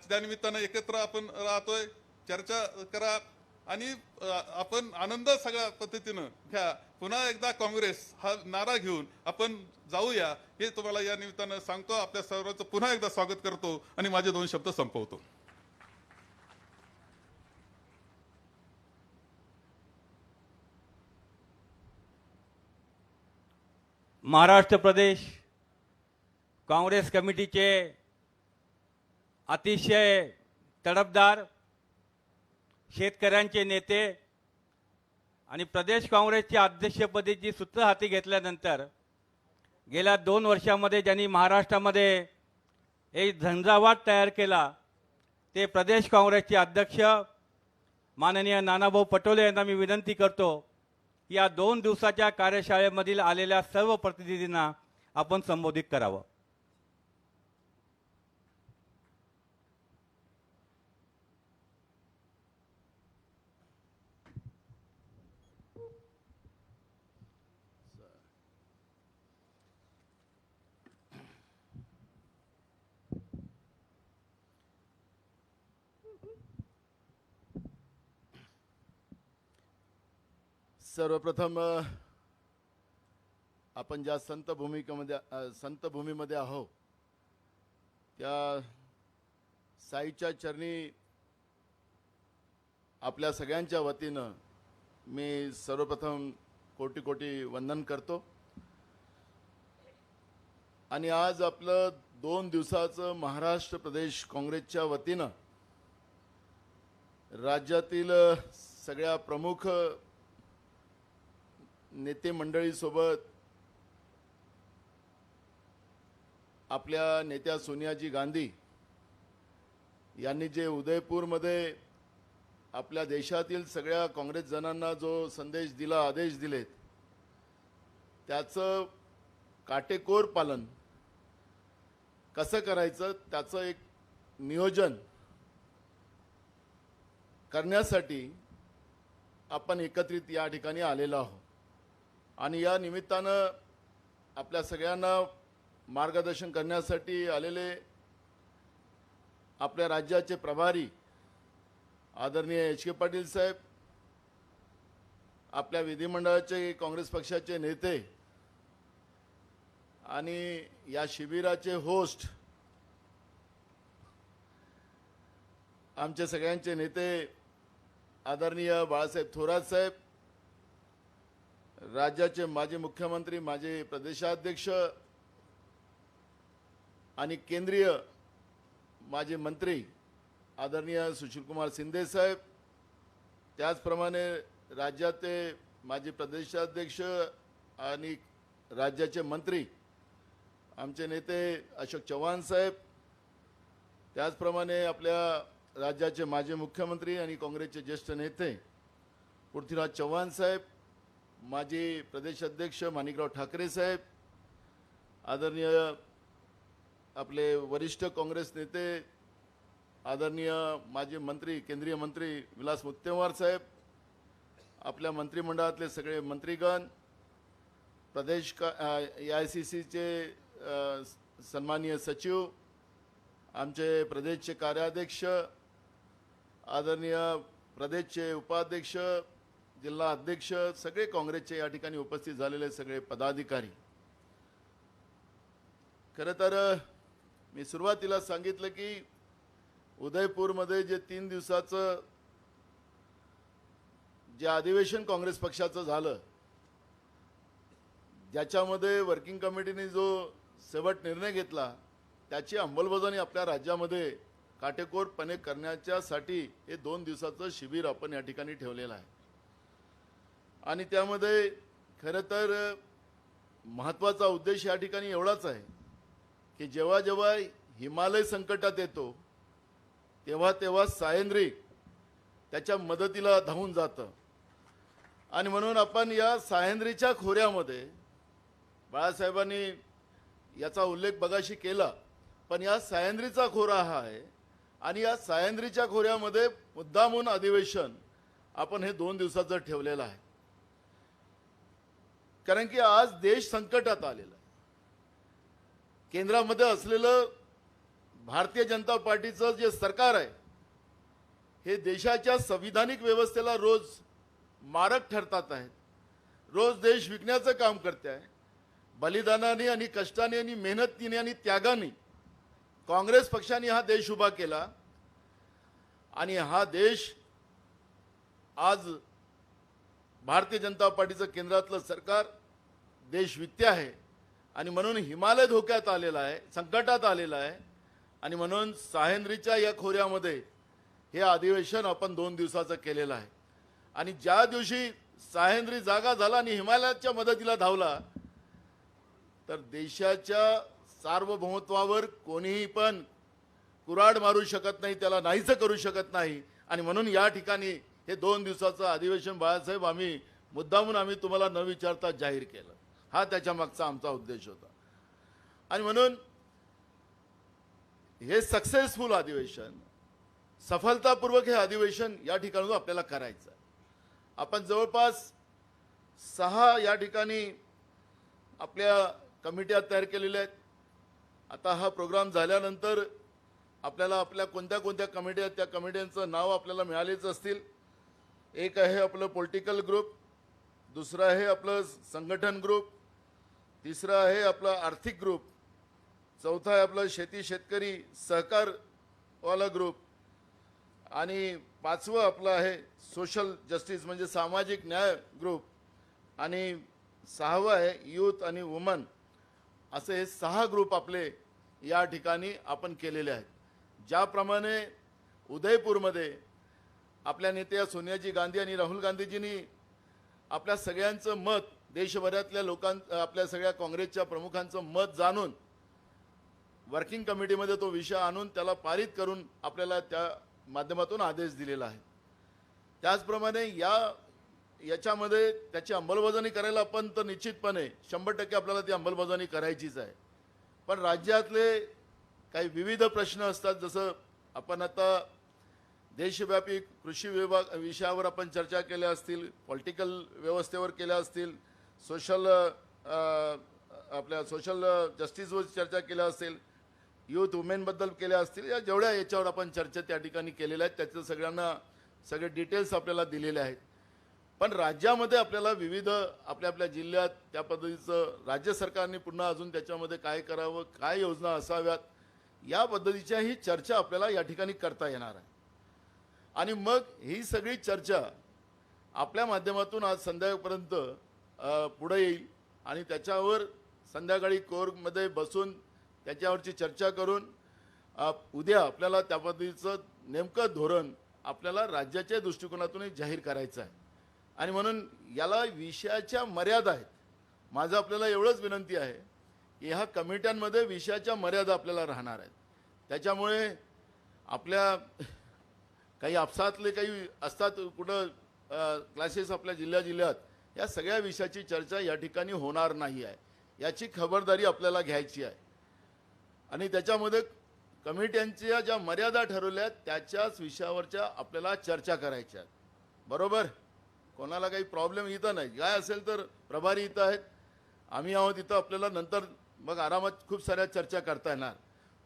त्यानिमित्तानं एकत्र आपण राहतोय, चर्चा करा आणि आपण आनंद सगळ्या पद्धतीनं घ्या. पुन्हा एकदा काँग्रेस हा नारा घेऊन आपण जाऊया हे तुम्हाला या निमित्तानं सांगतो. आपल्या सर्वांचं पुन्हा एकदा स्वागत करतो आणि माझे 2 शब्द संपवतो. महाराष्ट्र प्रदेश काँग्रेस कमिटीचे अतिशय तडफदार शेतकऱ्यांचे नेते आणि प्रदेश काँग्रेसच्या अध्यक्षपदाची सूत्र हाती घेतल्यानंतर गेल्या 2 वर्षामध्ये ज्यांनी महाराष्ट्रामध्ये एक झंझावात तयार केला ते प्रदेश काँग्रेसचे अध्यक्ष माननीय नानाभाऊ पटोले यांना मी विनंती करतो या 2 दिवसाच्या कार्यशाळेमधील आलेल्या सर्व प्रतिनिधींना आपण संबोधित करावं. सर्वप्रथम आपण ज्या संत भूमीमध्ये आहोत त्या साईच्या चरणी आपल्या सगळ्यांच्या वतीनं मी सर्वप्रथम कोटी कोटी वंदन करतो. आणि आज आपलं 2 दिवसाचं महाराष्ट्र प्रदेश काँग्रेसच्या वतीनं राज्यातील सगळ्या प्रमुख नेते मंडळीसोबत आपल्या नेत्या सोनियाजी गांधी यांनी जे उदयपूरमध्ये आपल्या देशातील सगळ्या काँग्रेस जनांना जो संदेश दिला, आदेश दिलेत, त्याचं काटेकोर पालन कसं करायचं त्याचं एक नियोजन करण्यासाठी आपण एकत्रित या ठिकाणी आलेलो आहोत. आणि या निमित्तानं आपल्या सगळ्यांना मार्गदर्शन करण्यासाठी आलेले आपल्या राज्याचे प्रभारी आदरणीय एच के पाटील साहेब, आपल्या विधिमंडळाचे काँग्रेस पक्षाचे नेते आणि या शिबिराचे होस्ट आमचे सगळ्यांचे नेते आदरणीय बाळासाहेब थोरात साहेब, राज्याचे माजी मुख्यमंत्री, माजी प्रदेशाध्यक्ष आणि केंद्रीय माजी मंत्री आदरणीय सुशीलकुमार शिंदे साहेब, त्याचप्रमाणे राज्याचे माजी प्रदेशाध्यक्ष आणि राज्याचे मंत्री आमचे नेते अशोक चव्हाण साहेब, त्याचप्रमाणे आपल्या राज्याचे माजी मुख्यमंत्री आणि काँग्रेसचे ज्येष्ठ नेते पृथ्वीराज चव्हाण साहेब, माजी प्रदेश अध्यक्ष माणिकराव ठाकरे साहेब, आदरणीय आपले वरिष्ठ काँग्रेस नेते आदरणीय माजी मंत्री केंद्रीय मंत्री विलास मुत्तेमवार साहेब, आपल्या मंत्रिमंडळातले सगळे मंत्रीगण, प्रदेश AICCचे सन्माननीय सचिव, आमचे प्रदेशचे कार्याध्यक्ष, आदरणीय प्रदेशचे उपाध्यक्ष, जिल्हा अध्यक्ष, सगळे काँग्रेसचे या ठिकाणी उपस्थित झालेले सगळे पदाधिकारी. खरं तर मी सुरुवातीला सांगितलं की उदयपूरमध्ये जे 3 दिवसाचं जे अधिवेशन काँग्रेस पक्षाचं झालं, ज्याच्यामध्ये वर्किंग कमिटीने जो शेवट निर्णय घेतला त्याची अंमलबजावणी आपल्या राज्यामध्ये काटेकोरपणे करण्याच्यासाठी हे 2 दिवसाचं शिबिर आपण या ठिकाणी ठेवलेलं आहे. आणि त्यामध्ये खरं तर महत्त्वाचा उद्देश या ठिकाणी एवढाच आहे की जेव्हा जेव्हा हिमालय संकटात येतो तेव्हा तेव्हा सह्याद्री त्याच्या मदतीला धावून जातं. आणि म्हणून आपण या सह्याद्रीच्या खोऱ्यामध्ये बाळासाहेबांनी याचा उल्लेख बगाशी केला, पण या सह्याद्रीचा खोरा हा आहे आणि या सह्याद्रीच्या खोऱ्यामध्ये मुद्दामून अधिवेशन आपण हे 2 दिवसाचं ठेवलेलं आहे. कारण की आज देश संकटात आलेला आहे. केंद्रामध्ये असलेलं भारतीय जनता पार्टीचं जे सरकार आहे हे देशाच्या संविधानिक व्यवस्थेला रोज मारक ठरतात आहेत. रोज देश विकण्याचं काम करते आहे. बलिदानाने आणि कष्टाने आणि मेहनतीने आणि त्यागाने काँग्रेस पक्षाने हा देश उभा केला आणि हा देश आज भारतीय जनता पार्टीचं केंद्रातलं सरकार देश विकते आहे. आणि म्हणून हिमालय धोक्यात आलेला आहे, संकटात आलेला आहे. आणि म्हणून सह्याद्रीच्या या खोऱ्यामध्ये हे अधिवेशन आपण 2 दिवसाचं केलेलं आहे. आणि ज्या दिवशी सह्याद्री जागा झाला आणि हिमालयाच्या मदतीला धावला तर देशाच्या सार्वभौमत्वावर कोणीही पण कुऱ्हाड मारू शकत नाही, त्याला नाहीचं करू शकत नाही. आणि म्हणून या ठिकाणी हे 2 दिवसाचं अधिवेशन बाळासाहेब आम्ही मुद्दामून आम्ही तुम्हाला न विचारता जाहीर केलं. हा त्याच्या मागचा आमचा उद्देश होता. आणि म्हणून हे सक्सेसफुल अधिवेशन, सफलतापूर्वक हे अधिवेशन या ठिकाणी आपल्याला करायचं आहे. आपण जवळपास 6 या ठिकाणी आपल्या कमिट्या तयार केलेल्या आहेत. आता हा प्रोग्राम झाल्यानंतर आपल्याला आपल्या कोणत्या कोणत्या कमिट्या आहेत त्या कमिट्यांचं नाव आपल्याला मिळालेच असतील. एक आहे आपलं पॉलिटिकल ग्रुप, दुसरं आहे आपलं संघटन ग्रुप, तिसरं आहे आपलं आर्थिक ग्रुप, चौथा आहे आपलं शेती शेतकरी सहकारवाला ग्रुप, आणि 5वं आपलं आहे सोशल जस्टिस म्हणजे सामाजिक न्याय ग्रुप, आणि 6वं आहे यूथ आणि वुमन. असे हे 6 ग्रुप आपले या ठिकाणी आपण केलेले आहेत. ज्याप्रमाणे उदयपूरमध्ये आपल्या नेत्या सोनियाजी गांधी आणि राहुल गांधीजींनी आपल्या सगळ्यांचं मत, देशभरातल्या आपल्या सगळ्या काँग्रेसच्या प्रमुखांचं मत जाणून वर्किंग कमिटीमध्ये तो विषय आणून त्याला पारित करून आपल्याला त्या माध्यमातून आदेश दिलेला आहे. त्याचप्रमाणे याच्यामध्ये त्याची अंमलबजावणी करायला आपण तर निश्चितपणे 100% आपल्याला ती अंमलबजावणी करायचीच आहे. पण राज्यातले काही विविध प्रश्न असतात. जसं आपण आता देशव्यापी कृषी विषयावर आपण चर्चा केल्या असतील, पॉलिटिकल व्यवस्थेवर केल्या असतील, आपल्या सोशल जस्टिसवर चर्चा केल्या असतील, यूथ वुमेनबद्दल केल्या असतील, या जेवढ्या याच्यावर आपण चर्चा त्या ठिकाणी केलेल्या आहेत त्याचं सगळ्यांना सगळे डिटेल्स आपल्याला दिलेले आहेत. पण राज्यामध्ये आपल्याला विविध आपल्या जिल्ह्यात त्या पद्धतीचं राज्य सरकारने पुन्हा अजून त्याच्यामध्ये काय करावं, काय योजना असाव्यात, या पद्धतीच्याही चर्चा आपल्याला या ठिकाणी करता येणार आहे. आणि मग ही सगळी चर्चा आपल्या माध्यमातून आज संध्याकाळपर्यंत पुढे येईल आणि त्याच्यावर संध्याकाळी कोरमध्ये बसून त्याच्यावरची चर्चा करून उद्या आपल्याला त्या पद्धतीचं नेमकं धोरण आपल्याला राज्याच्या दृष्टिकोनातून जाहीर करायचं आहे. आणि म्हणून याला विषयाच्या मर्यादा आहेत. माझं आपल्याला एवढंच विनंती आहे की ह्या कमिट्यांमध्ये विषयाच्या मर्यादा आपल्याला राहणार आहेत. त्याच्यामुळे आपल्या काही आपसातले काही असतात कुठं क्लासेस आपल्या जिल्ह्यात, या सगळ्या विषयाची चर्चा या ठिकाणी होणार नाही आहे. याची खबरदारी आपल्याला घ्यायची आहे. आणि त्याच्यामध्ये कमिट्यांच्या ज्या मर्यादा ठरवल्या आहेत त्याच्याच विषयावरच्या आपल्याला चर्चा करायच्या आहेत. बरोबर? कोणाला काही प्रॉब्लेम इथं नाही. काय असेल तर प्रभारी इथं आहेत, आम्ही आहोत इथं, आपल्याला नंतर मग आरामात खूप साऱ्या चर्चा करता येणार.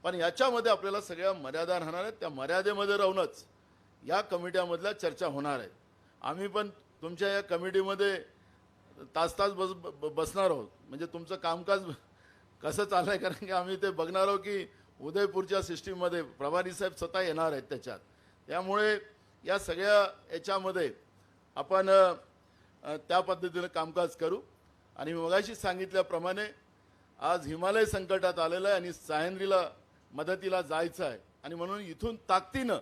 पण याच्यामध्ये आपल्याला सगळ्या मर्यादा राहणार आहेत. त्या मर्यादेमध्ये राहूनच या कमिट्यामधल्या चर्चा होणार आहेत. आम्ही पण तुमच्या या कमिटीमध्ये तास बसणार आहोत. म्हणजे तुमचं कामकाज कसं चाललं आहे, कारण की आम्ही ते बघणार आहोत की उदयपूरच्या सिस्टीममध्ये प्रभारी साहेब स्वतः येणार आहेत त्याच्यात. त्यामुळे या सगळ्या याच्यामध्ये आपण त्या पद्धतीनं कामकाज करू. आणि मगाशी सांगितल्याप्रमाणे आज हिमालय संकटात आलेलं आहे आणि सह्याद्रीला मदतीला जायचं आहे. आणि म्हणून इथून ताकदीनं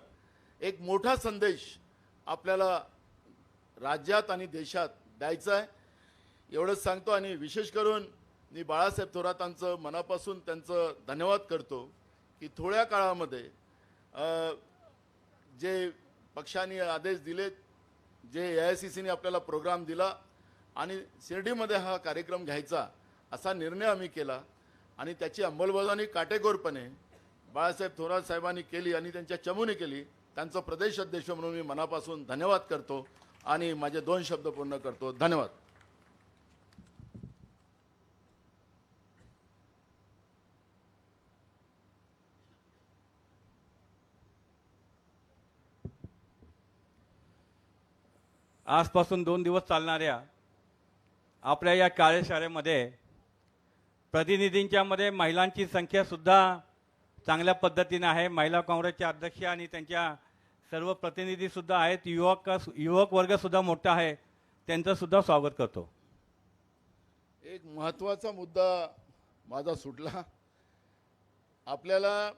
एक मोठा संदेश आपल्याला राज्यात आणि देशात द्यायचा आहे. एवढंच सांगतो. आणि विशेष करून मी बाळासाहेब थोरातांचं मनापासून त्यांचं धन्यवाद करतो की थोड्या काळामध्ये जे पक्षाने आदेश दिलेत, जे AICCने आपल्याला प्रोग्राम दिला आणि शिर्डीमध्ये हा कार्यक्रम घ्यायचा असा निर्णय आम्ही केला आणि त्याची अंमलबजावणी काटेकोरपणे बाळासाहेब थोरात साहेबांनी केली आणि त्यांच्या चमूने केली. त्यांचं प्रदेश अध्यक्ष म्हणून मी मनापासून धन्यवाद करतो आणि माझे 2 शब्द पूर्ण करतो. धन्यवाद. आजपासून 2 दिवस चालणाऱ्या आपल्या या कार्यशाळेमध्ये प्रतिनिधींच्यामध्ये महिलांची संख्यासुद्धा चांगल्या पद्धतीने आहे. महिला काँग्रेसच्या अध्यक्ष आणि त्यांच्या सर्व प्रतिनिधीसुद्धा आहेत. युवक वर्गसुद्धा मोठा आहे. त्यांचंसुद्धा स्वागत करतो. एक महत्त्वाचा मुद्दा माझा सुटला. आपल्याला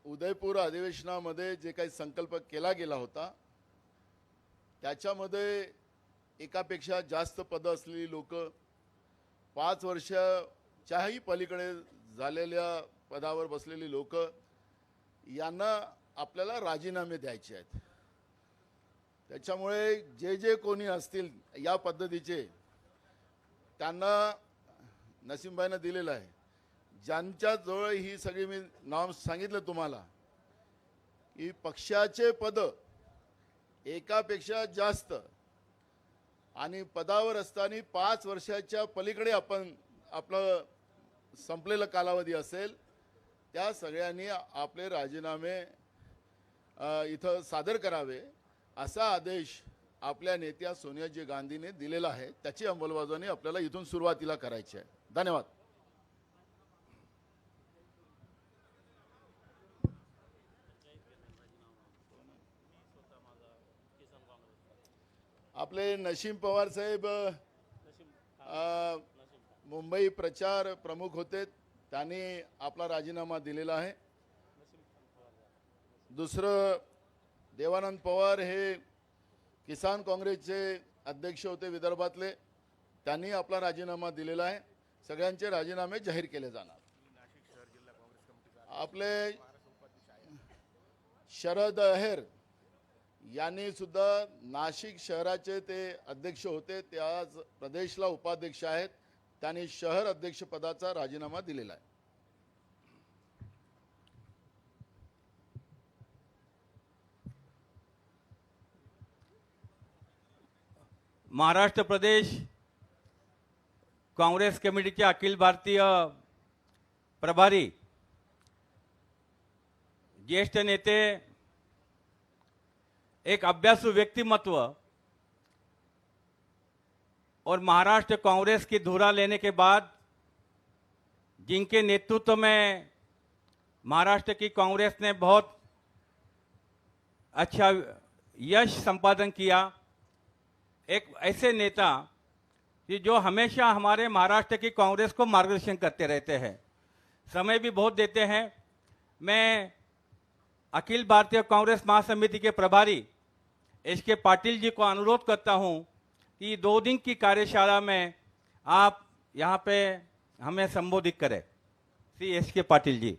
उदयपूर अधिवेशनामध्ये जे काही संकल्प केला गेला होता त्याच्यामध्ये एकापेक्षा जास्त पदं असलेली लोक, 5 वर्षाच्याही पलीकडे झालेल्या पदावर बसलेली लोक यांना आपल्याला राजीनामे द्यायचे आहेत. त्याच्यामुळे जे जे कोणी असतील या पद्धतीचे त्यांना नसीमबाईंना दिलेलं आहे. ज्यांच्याजवळ ही सगळी मी नाव सांगितलं तुम्हाला की पक्षाचे पद एकापेक्षा जास्त आणि पदावर असताना 5 वर्षाच्या पलीकडे आपण आपलं संपलेला कालावधी असेल त्या सगळ्यांनी आपले राजीनामे इथं सादर करावे असा आदेश आपल्या नेत्या सोनियाजी गांधीने दिलेला आहे. त्याची अंमलबजावणी आपल्याला इथून सुरुवातीला करायची आहे. धन्यवाद. आपले नसीम पवार साहेब मुंबई प्रचार प्रमुख होते, त्यांनी आपला राजीनामा दिलेला आहे. दुसरं देवानंद पवार हे किसान काँग्रेसचे अध्यक्ष होते विदर्भातले, त्यांनी आपला राजीनामा दिलेला आहे. सगळ्यांचे राजीनामे जाहीर केले जाणार. आपले शरद अहेर यांनी सुद्धा नाशिक शहराचे ते अध्यक्ष होते, ते आज प्रदेशला उपाध्यक्ष आहेत. त्यांनी शहर अध्यक्ष पदाचा राजीनामा दिलेला आहे. महाराष्ट्र प्रदेश काँग्रेस कमिटीचे अखिल भारतीय प्रभारी ज्येष्ठ नेते, एक अभ्यासु व्यक्तिमत्व और महाराष्ट्र कांग्रेस की धुरा लेने के बाद जिनके नेतृत्व में महाराष्ट्र की कांग्रेस ने बहुत अच्छा यश संपादन किया, एक ऐसे नेता कि जो हमेशा हमारे महाराष्ट्र की कांग्रेस को मार्गदर्शन करते रहते हैं, समय भी बहुत देते हैं. मैं अखिल भारतीय कांग्रेस महासमिति के प्रभारी एच.के. पाटिल जी को अनुरोध करता हूं कि 2 दिन की कार्यशाला में आप यहां पे हमें संबोधित करें. श्री एच.के. पाटिल जी.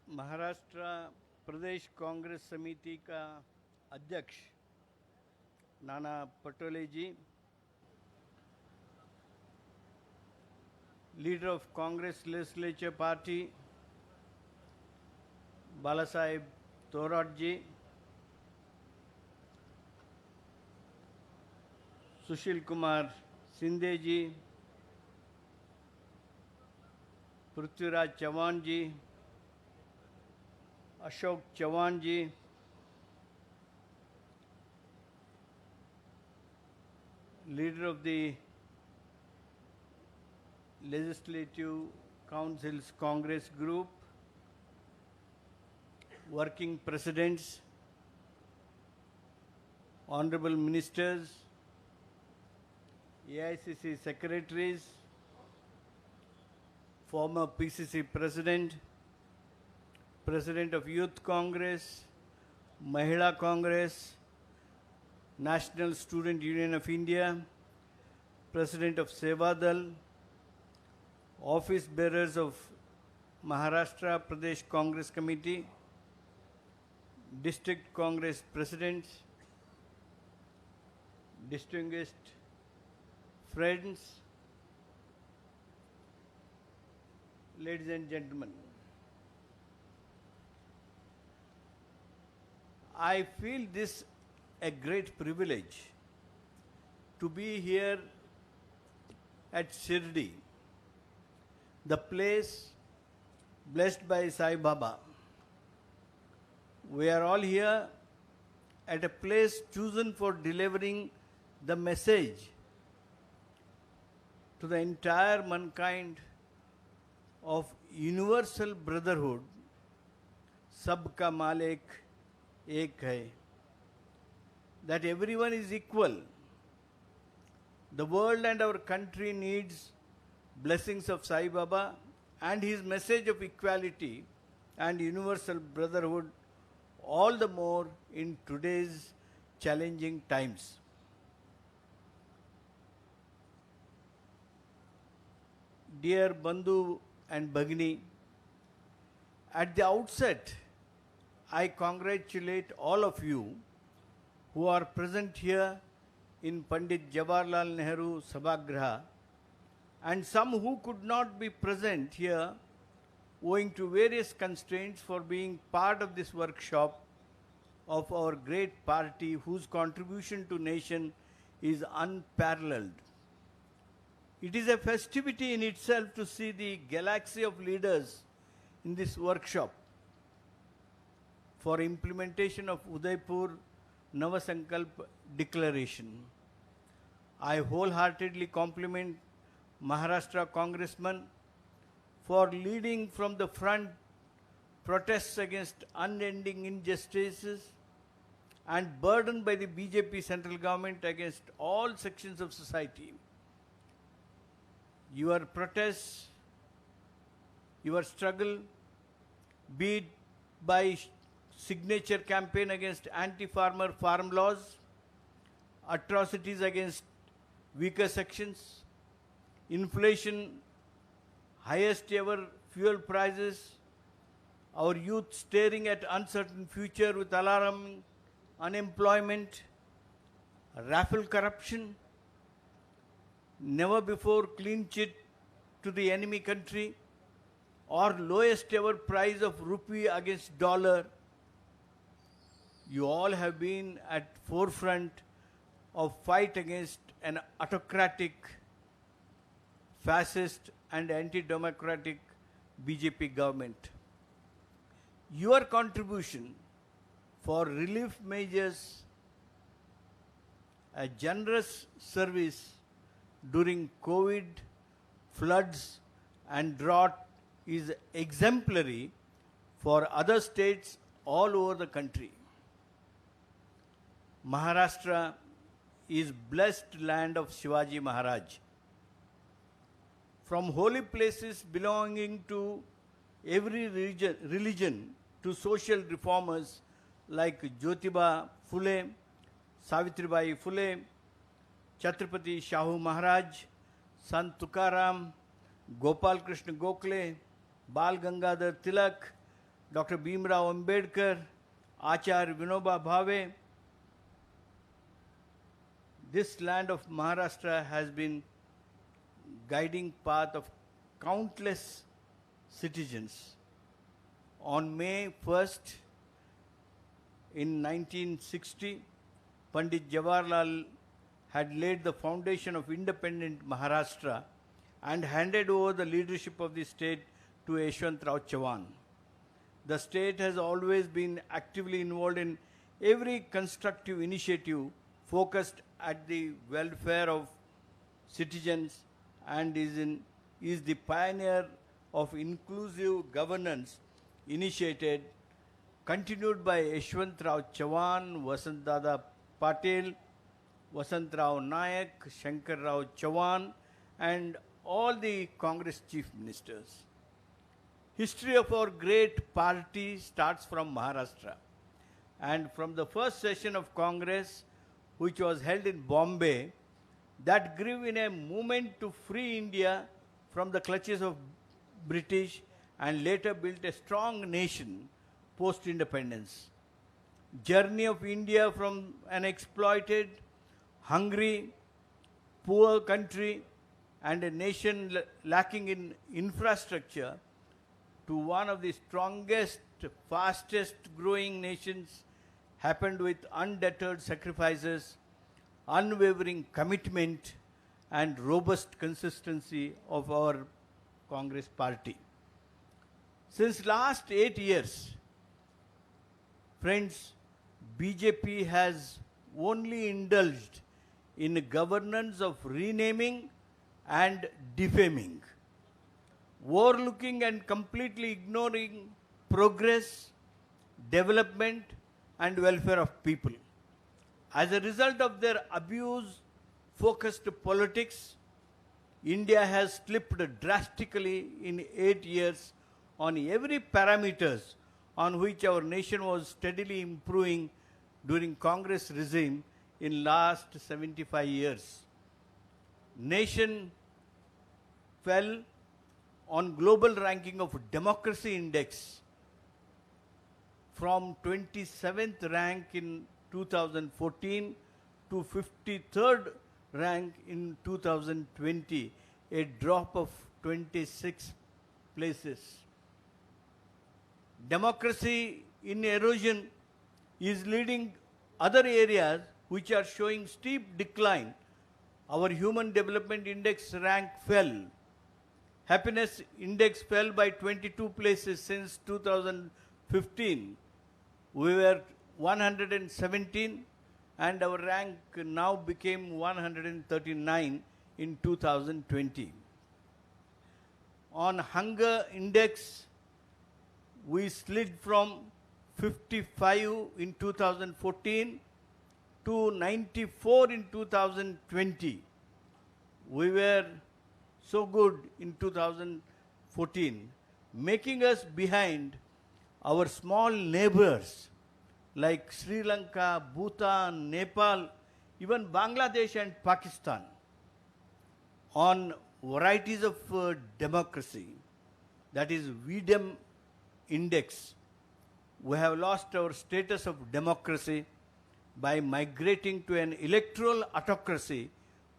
महाराष्ट्र प्रदेश कांग्रेस समिति का अध्यक्ष Nana Patole ji, leader of Congress legislature party Bala Saheb Thorat ji, Sushil Kumar Shinde ji, Prithviraj Chavan ji, Ashok Chavan ji, leader of the legislative councils Congress group, working presidents, honorable ministers, AICC secretaries, former PCC president, President of Youth Congress, Mahila Congress, National Student Union of India, President of Sevadal, office bearers of Maharashtra Pradesh Congress Committee, District Congress Presidents, distinguished friends, ladies and gentlemen. I feel this a great privilege to be here at Shirdi, the place blessed by Sai Baba. We are all here at a place chosen for delivering the message to the entire mankind of universal brotherhood, सबका मालिक एक है, that everyone is equal. The world and our country needs blessings of Sai Baba and his message of equality and universal brotherhood all the more in today's challenging times. Dear Bandhu and Bhagini, at the outset, I congratulate all of you who are present here in Pandit Jawaharlal Nehru Sabhagraha and some who could not be present here owing to various constraints for being part of this workshop of our great party whose contribution to nation is unparalleled. It is a festivity in itself to see the galaxy of leaders in this workshop for implementation of Udaipur Navasankalp Declaration. I wholeheartedly compliment Maharashtra Congressman for leading from the front protests against unending injustices and burdened by the BJP central government against all sections of society. Your protests, your struggle, be it by signature campaign against anti-farmer farm laws, atrocities against weaker sections, inflation, highest ever fuel prices, our youth staring at uncertain future with alarming unemployment, raffle corruption, never before clean chit to the enemy country, or lowest ever price of rupee against dollar. You all have been at forefront of fight against an autocratic, fascist and anti-democratic BJP government. Your contribution for relief measures, a generous service during COVID, floods and drought is exemplary for other states all over the country. Maharashtra is blessed land of Shivaji Maharaj. From holy places belonging to every religion to social reformers like Jyotiba Phule, Savitribai Phule, Chhatrapati Shahu Maharaj, Sant Tukaram, Gopal Krishna Gokhale, Bal Gangadhar Tilak, Dr. Bhimrao Ambedkar, Acharya Vinoba Bhave. This land of Maharashtra has been guiding path of countless citizens. On May 1st, in 1960, Pandit Jawaharlal had laid the foundation of independent Maharashtra and handed over the leadership of the state to Yashwantrao Chavan. The state has always been actively involved in every constructive initiative focused at the welfare of citizens and is the pioneer of inclusive governance initiated, continued by Yashwantrao Chavan, Vasantdada Patel, Vasantrao Nayak, Shankarrao Chavan, and all the Congress chief ministers. History of our great party starts from Maharashtra, and from the first session of Congress, which was held in Bombay, that grew in a movement to free India from the clutches of British and later built a strong nation post-independence. Journey of India from an exploited, hungry, poor country and a nation lacking in infrastructure to one of the strongest, fastest growing nations happened with undeterred sacrifices, unwavering commitment and robust consistency of our Congress party. Since last 8 years, friends, BJP has only indulged in governance of renaming and defaming, overlooking and completely ignoring progress, development and welfare of people. As a result of their abuse-focused politics, India has slipped drastically in 8 years on every parameters on which our nation was steadily improving during Congress regime in last 75 years. Nation fell on global ranking of democracy index from 27th rank in 2014 to 53rd rank in 2020, a drop of 26 places. Democracy in erosion is leading other areas which are showing steep decline. Our Human Development Index rank fell. Happiness Index fell by 22 places since 2015. We were 117 and our rank now became 139 in 2020. On Hunger Index, we slid from 55 in 2014 to 94 in 2020. We were so good in 2014, making us behind our small neighbors like Sri Lanka, Bhutan, Nepal, even Bangladesh and Pakistan. On varieties of democracy, that is VDEM index, we have lost our status of democracy by migrating to an electoral autocracy,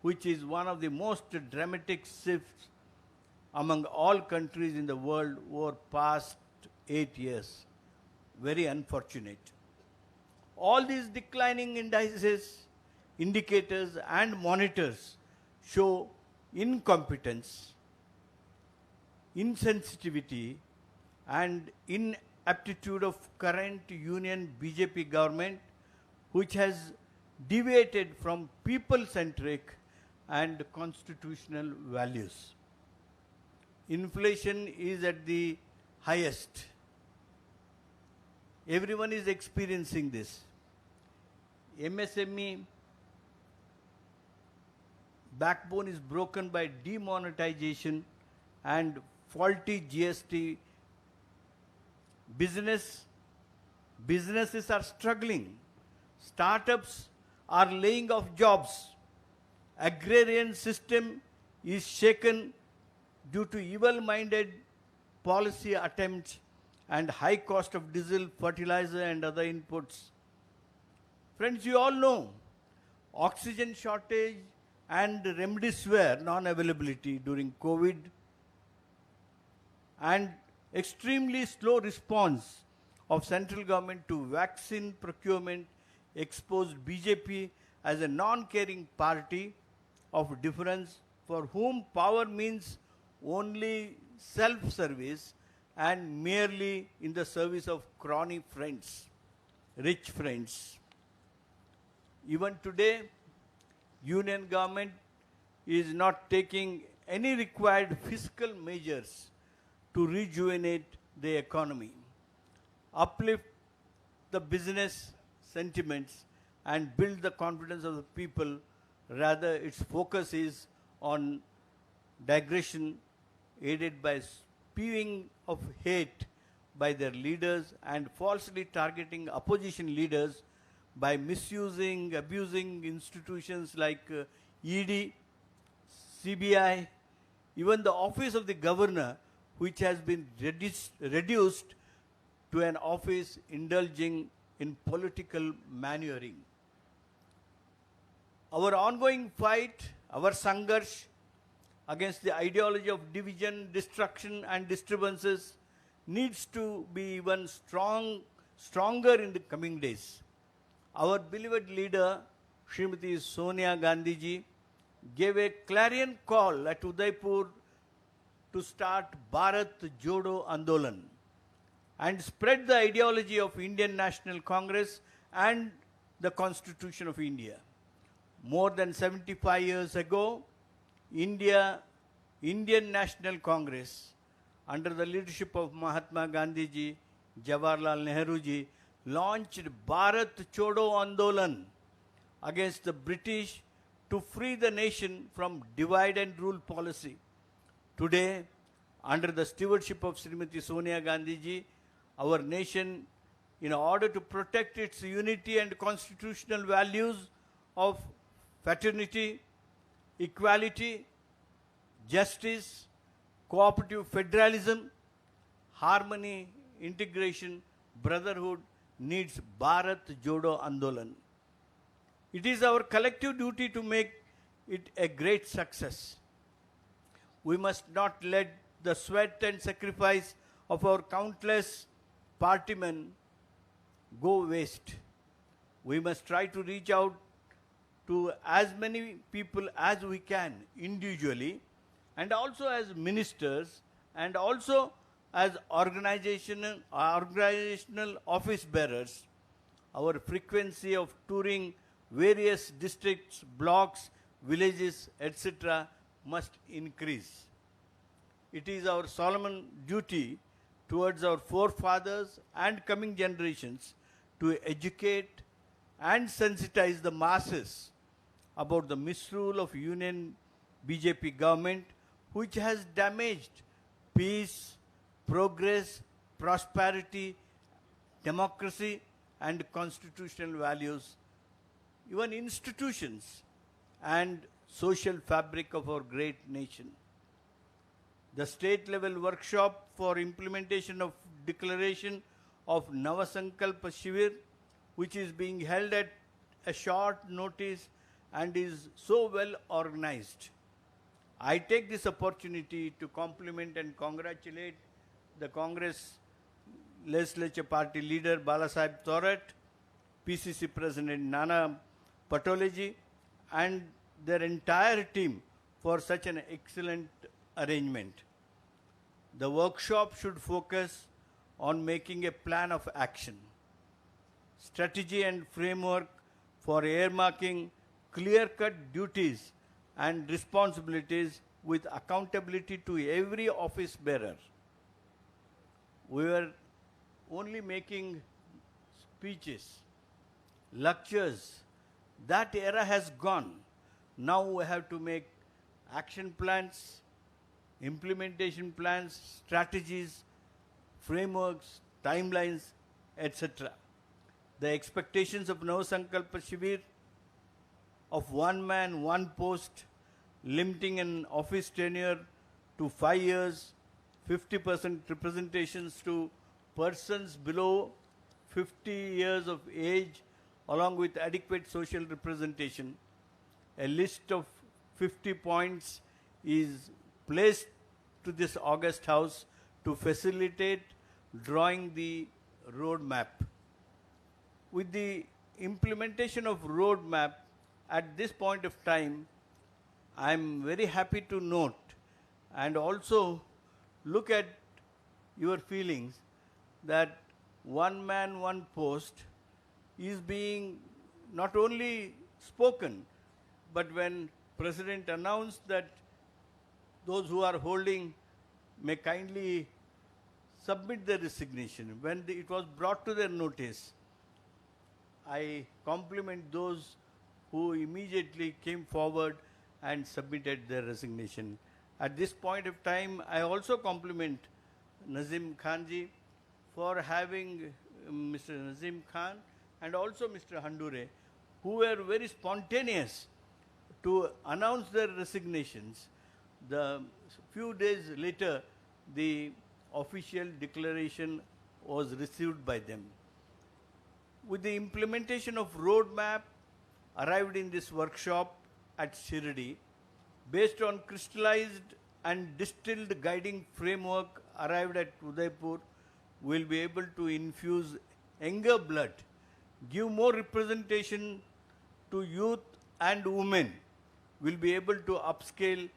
which is one of the most dramatic shifts among all countries in the world over past 8 years. Very unfortunate. All these declining indices, indicators and monitors show incompetence, insensitivity and inaptitude of current Union BJP government, which has deviated from people-centric and constitutional values. Inflation is at the highest. Everyone is experiencing this. MSME backbone is broken by demonetization and faulty GST. Businesses are struggling. Startups are laying off jobs. Agrarian system is shaken due to evil-minded policy attempts and high cost of diesel, fertilizer and other inputs. Friends, you all know oxygen shortage and remdesivir non-availability during COVID and extremely slow response of central government to vaccine procurement exposed BJP as a non-caring party of difference for whom power means only self-service and merely in the service of crony friends, rich friends. Even today, Union government is not taking any required fiscal measures to rejuvenate the economy, uplift the business sentiments and build the confidence of the people. Rather, its focus is on digression aided by spewing of hate by their leaders and falsely targeting opposition leaders by misusing, abusing institutions like ED, CBI, even the office of the governor, which has been reduced to an office indulging in political maneuvering. Our ongoing fight, our Sangharsh against the ideology of division, destruction and disturbances needs to be even stronger in the coming days. Our beloved leader, Srimati Sonia Gandhi ji, gave a clarion call at Udaipur to start Bharat Jodo Andolan and spread the ideology of Indian National Congress and the Constitution of India. More than 75 years ago, Indian National Congress, under the leadership of Mahatma Gandhi ji, Jawaharlal Nehru ji, launched Bharat Chodo Andolan against the British to free the nation from divide and rule policy. Today, under the stewardship of Srimati Sonia Gandhi ji, our nation, in order to protect its unity and constitutional values of fraternity, equality, justice, cooperative federalism, harmony, integration, brotherhood, needs Bharat Jodo Andolan. It is our collective duty to make it a great success. We must not let the sweat and sacrifice of our countless partymen go waste. We must try to reach out to as many people as we can individually, and also as ministers, and also as organizational office bearers. Our frequency of touring various districts, blocks, villages, etc. must increase. It is our solemn duty towards our forefathers and coming generations to educate and sensitize the masses about the misrule of Union BJP government, which has damaged peace, progress, prosperity, democracy, and constitutional values, even institutions and social fabric of our great nation. The state-level workshop for implementation of declaration of Navasankalpa Shivir, which is being held at a short notice and is so well organized. I take this opportunity to compliment and congratulate the Congress Legislature Party leader Balasaheb Thorat, PCC President Nana Patoleji, and their entire team for such an excellent arrangement. The workshop should focus on making a plan of action, strategy and framework for earmarking clear-cut duties and responsibilities with accountability to every office bearer. We were only making speeches, lectures. That era has gone. Now we have to make action plans, implementation plans, strategies, frameworks, timelines, etc. The expectations of Navasankalpa Shivir of one man, one post, limiting an office tenure to 5 years, 50% representations to persons below 50 years of age, along with adequate social representation. A list of 50 points is placed to this august house to facilitate drawing the roadmap. With the implementation of roadmap at this point of time, I am very happy to note and also look at your feelings that one man, one post is being not only spoken, but when President announced that those who are holding may kindly submit their resignation, when it was brought to their notice, I compliment those who immediately came forward and submitted their resignation. At this point of time, I also compliment Nazim Khanji for having Mr. Nazim Khan and also Mr. Handure, who were very spontaneous to announce their resignations. The few days later, the official declaration was received by them. With the implementation of roadmap arrived in this workshop at Shirdi, based on crystallized and distilled guiding framework arrived at Udaipur, we will be able to infuse younger blood, give more representation to youth and women, will be able to upscale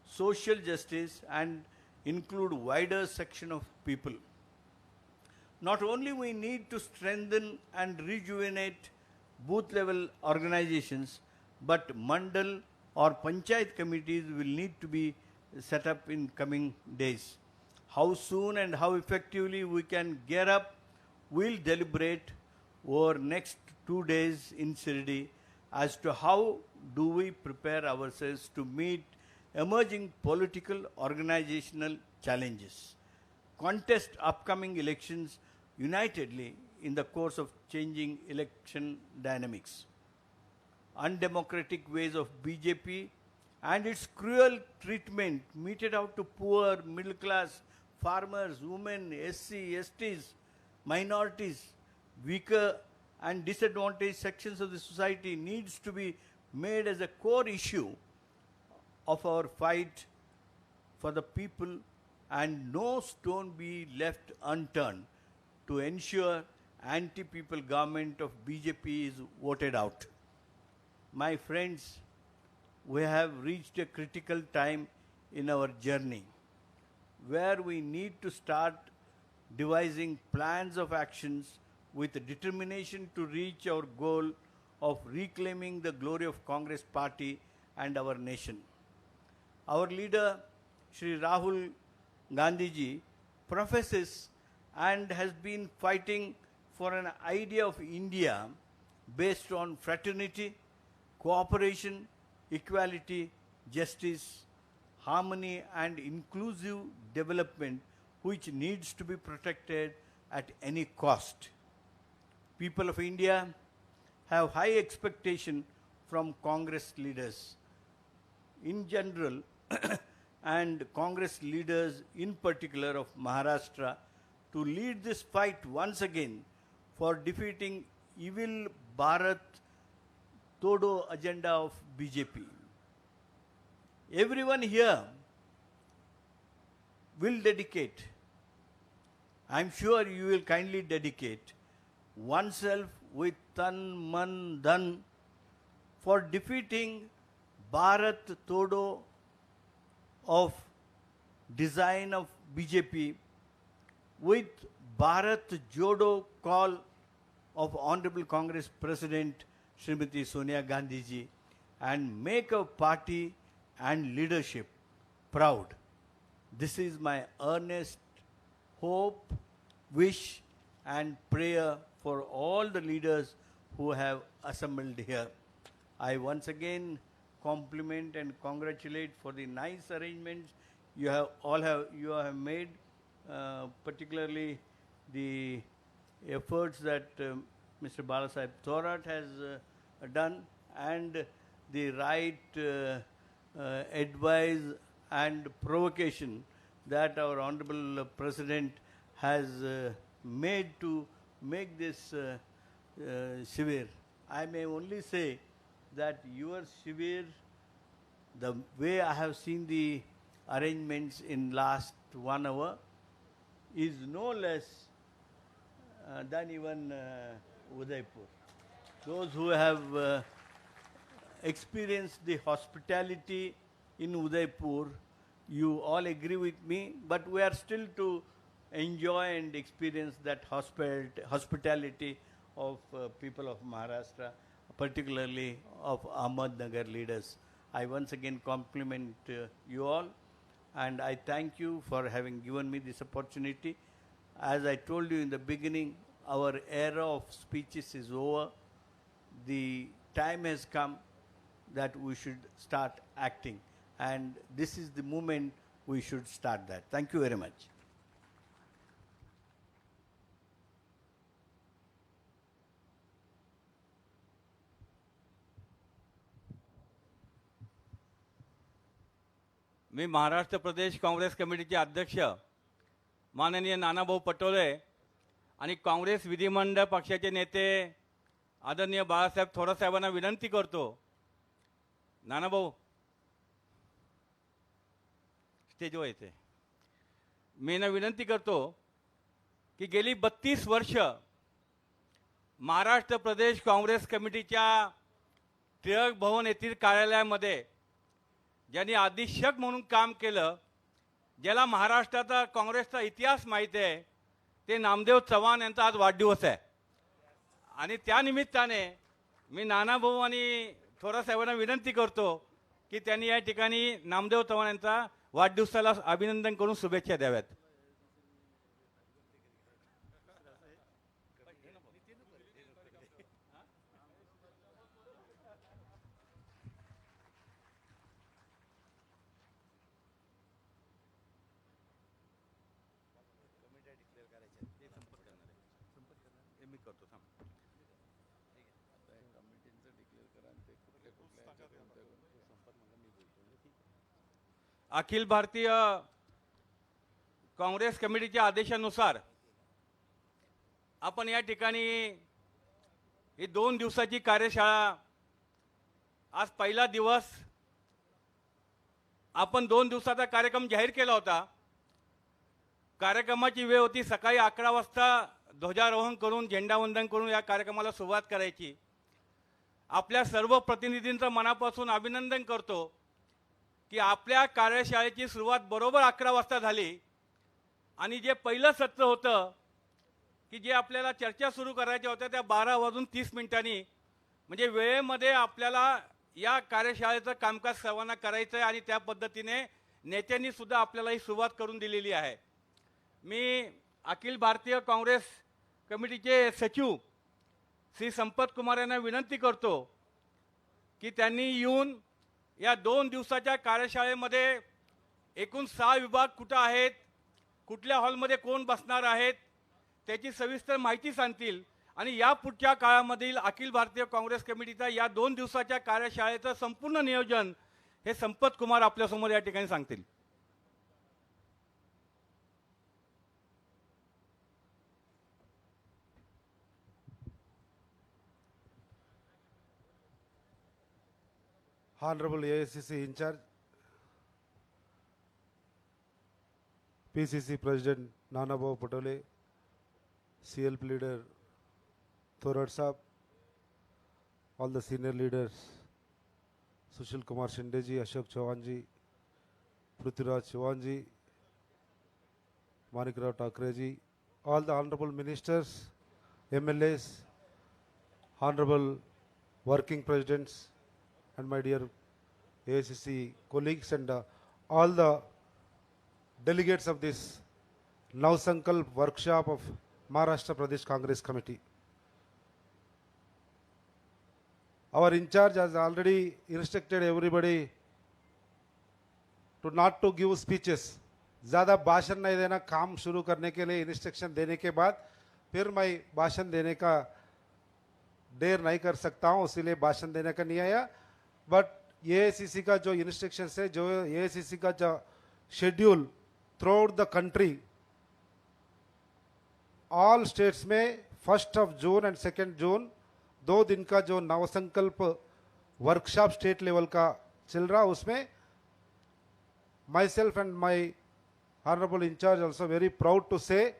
social justice and include wider section of people. Not only we need to strengthen and rejuvenate booth level organizations, but mandal or panchayat committees will need to be set up in coming days. How soon and how effectively we can gear up, we'll deliberate over next 2 days in Shirdi as to how do we prepare ourselves to meet emerging political organizational challenges, contest upcoming elections unitedly in the course of changing election dynamics. Undemocratic ways of BJP and its cruel treatment meted out to poor, middle class, farmers, women, SC, STs, minorities, weaker and disadvantaged sections of the society needs to be made as a core issue of our fight for the people, and no stone be left unturned to ensure anti-people government of BJP is voted out. My friends, we have reached a critical time in our journey where we need to start devising plans of actions with determination to reach our goal of reclaiming the glory of Congress party and our nation. Our leader, Shri Rahul Gandhi ji, professes and has been fighting for an idea of India based on fraternity, cooperation, equality, justice, harmony and inclusive development, which needs to be protected at any cost. People of India have high expectation from Congress leaders in general and Congress leaders in particular of Maharashtra to lead this fight once again for defeating evil Bharat Todo agenda of BJP. Everyone here will dedicate, I'm sure you will kindly dedicate oneself with tan, man, dhan for defeating Bharat Todo of design of BJP with Bharat Jodo call of Honorable Congress President Srimati Sonia Gandhi ji, and make our party and leadership proud. This is my earnest hope, wish and prayer for all the leaders who have assembled here. I once again compliment and congratulate for the nice arrangements you have made, particularly the efforts that Mr. Balasaheb Thorat has done, and the right advice and provocation that our Honorable President has made to make this Shivir. I may only say that your Shivir, the way I have seen the arrangements in last 1 hour, is no less than even Udaipur. Those who have experienced the hospitality in Udaipur, you all agree with me, but we are still to enjoy and experience that hospitality of people of Maharashtra, particularly of Ahmednagar leaders. I once again compliment you all, and I thank you for having given me this opportunity. As I told you in the beginning, our era of speeches is over. The time has come that we should start acting, and this is the moment we should start that. Thank you very much. मी महाराष्ट्र प्रदेश काँग्रेस कमिटीचे अध्यक्ष माननीय नानाभाऊ पटोले आणि काँग्रेस विधिमंडळ पक्षाचे नेते आदरणीय बाळासाहेब थोरात साहेबांना विनंती करतो, नानाभाऊ स्टेजवर येते, मी ना विनंती करतो की गेली 32 वर्ष महाराष्ट्र प्रदेश काँग्रेस कमिटीच्या टिळक भवन येथील कार्यालयामध्ये ज्यांनी अधीक्षक म्हणून काम केलं, ज्याला महाराष्ट्राचा काँग्रेसचा इतिहास माहीत आहे, ते नामदेव चव्हाण यांचा आज वाढदिवस आहे. आणि त्या निमित्ताने मी नानाभाऊ आणि थोरात साहेबांना विनंती करतो की त्यांनी या ठिकाणी नामदेव चव्हाण यांचा वाढदिवसाला अभिनंदन करून शुभेच्छा द्याव्यात. करतो थांब. अखिल भारतीय काँग्रेस कमिटीच्या आदेशानुसार आपण या ठिकाणी ही 2 दिवसाची कार्यशाळा, आज पहिला दिवस, आपण 2 दिवसाचा कार्यक्रम जाहीर केला होता. कार्यक्रमाची वेळ होती सकाळी 11 वाजता ध्वजारोहण करून झेंडावंदन करून या कार्यक्रमाला सुरुवात करायची. आपल्या सर्व प्रतिनिधींचं मनापासून अभिनंदन करतो की आपल्या कार्यशाळेची सुरुवात बरोबर 11 वाजता झाली आणि जे पहिलं सत्र होतं की जे आपल्याला चर्चा सुरू करायच्या होत्या त्या 12:30 म्हणजे वेळेमध्ये आपल्याला या कार्यशाळेचं कामकाज सर्वांना करायचं आहे आणि त्या पद्धतीने नेत्यांनी सुद्धा आपल्याला ही सुरुवात करून दिलेली आहे. मी अखिल भारतीय काँग्रेस कमिटीचे सचिव श्री संपत कुमार यांना विनंती करतो की त्यांनी येऊन या 2 दिवसाच्या कार्यशाळेमध्ये एकूण 6 विभाग कुठं आहेत, कुठल्या हॉलमध्ये कोण बसणार आहेत त्याची सविस्तर माहिती सांगतील आणि या पुढच्या काळामधील अखिल भारतीय काँग्रेस कमिटीचा या 2 दिवसाच्या कार्यशाळेचं संपूर्ण नियोजन हे संपत कुमार आपल्यासमोर या ठिकाणी सांगतील. Honorable AICC in charge, PCC President Nana Bhau Patole, CLP leader Thorat Saab, all the senior leaders, Sushil Kumar Shinde ji, Ashok Chauhan ji, Prithviraj Chauhan ji, Manik Rao Thakre ji, all the honorable ministers, MLAs, honorable working presidents, and my dear AICC colleagues and all the delegates of this Navsankalp workshop of Maharashtra Pradesh Congress Committee. Our in charge has already instructed everybody to not to give speeches. ज़्यादा भाषण नहीं देना, काम शुरू करने के लिए instruction देने के बाद फिर मैं भाषण देने का देर नहीं कर सकता हूँ, इसीलिए भाषण देने का नहीं आया. बट एआईसीसी का जो इंस्ट्रक्शन है, जो एआईसीसी का जो schedule through out the country, all states में 1 जून एंड 2 जून 2 दिन का जो नवसंकल्प वर्कशॉप स्टेट लेवल का चल रहा, उसमें myself and my honourable in charge also very proud to say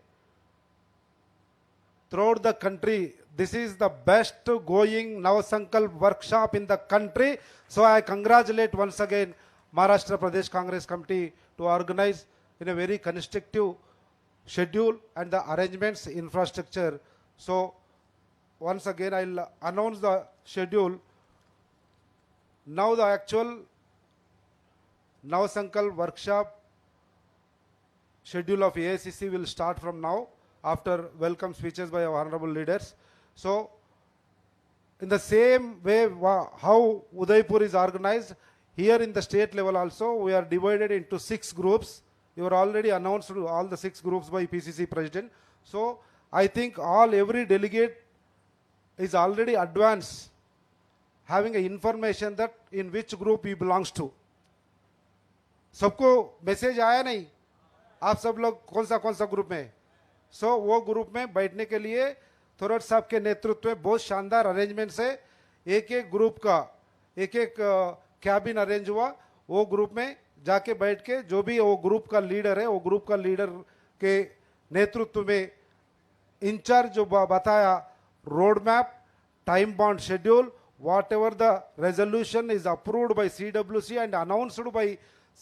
throughout the country, this is the best going Navasankalp workshop in the country. So I congratulate once again Maharashtra Pradesh Congress Committee to organize in a very constructive schedule and the arrangements infrastructure. So once again I'll announce the schedule. Now the actual Navasankalp workshop schedule of AICC will start from now, after welcome speeches by our honorable leaders. So, in the same way how Udaipur is organized, here in the state level also, we are divided into 6 groups. You are already announced all the 6 groups by PCC President. So, I think every delegate is already advanced, having a information that in which group he belongs to. सबको message आया नहीं, आप सब लोग कौन सा group में? So वो group में बैठने के लिए थोरट साहब के नेतृत्व में बहुत शानदार अरेंजमेंट से एक एक ग्रुप का एक एक कैबिन अरेंज हुआ. वो ग्रुप में जाके बैठ के जो भी वो ग्रुप का लीडर है, वो ग्रुप का लीडर के नेतृत्व में इंचार्ज जो बताया road map, time bound schedule, what ever the resolution is approved by CWC and announced by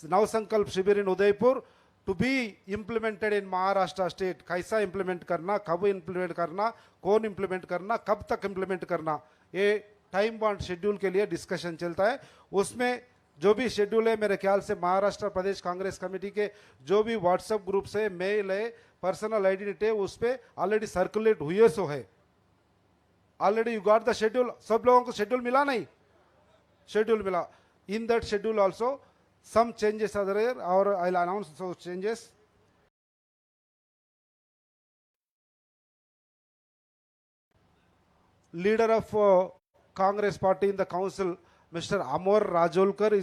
Navsankalp शिविर in Udaipur to be implemented in Maharashtra state. कैसा implement करना, कब implement करना, कौन implement करना, कब तक implement करना, ये टाइम बाउंड शेड्यूल के लिए डिस्कशन चलता है. उसमें जो भी शेड्यूल है, मेरे ख्याल से महाराष्ट्र प्रदेश कांग्रेस कमेटी के जो भी व्हाट्सएप ग्रुप से मेल है, पर्सनल आइडेंटिटी है, उस पर ऑलरेडी सर्कुलेट हुए सो है. Already you got the schedule. सब लोगों को शेड्यूल मिला नहीं? शेड्यूल मिला. In that schedule also some changes are there, or I'll announce those changes. leader of Congress party in the council, Mr. Amor Rajolkar, is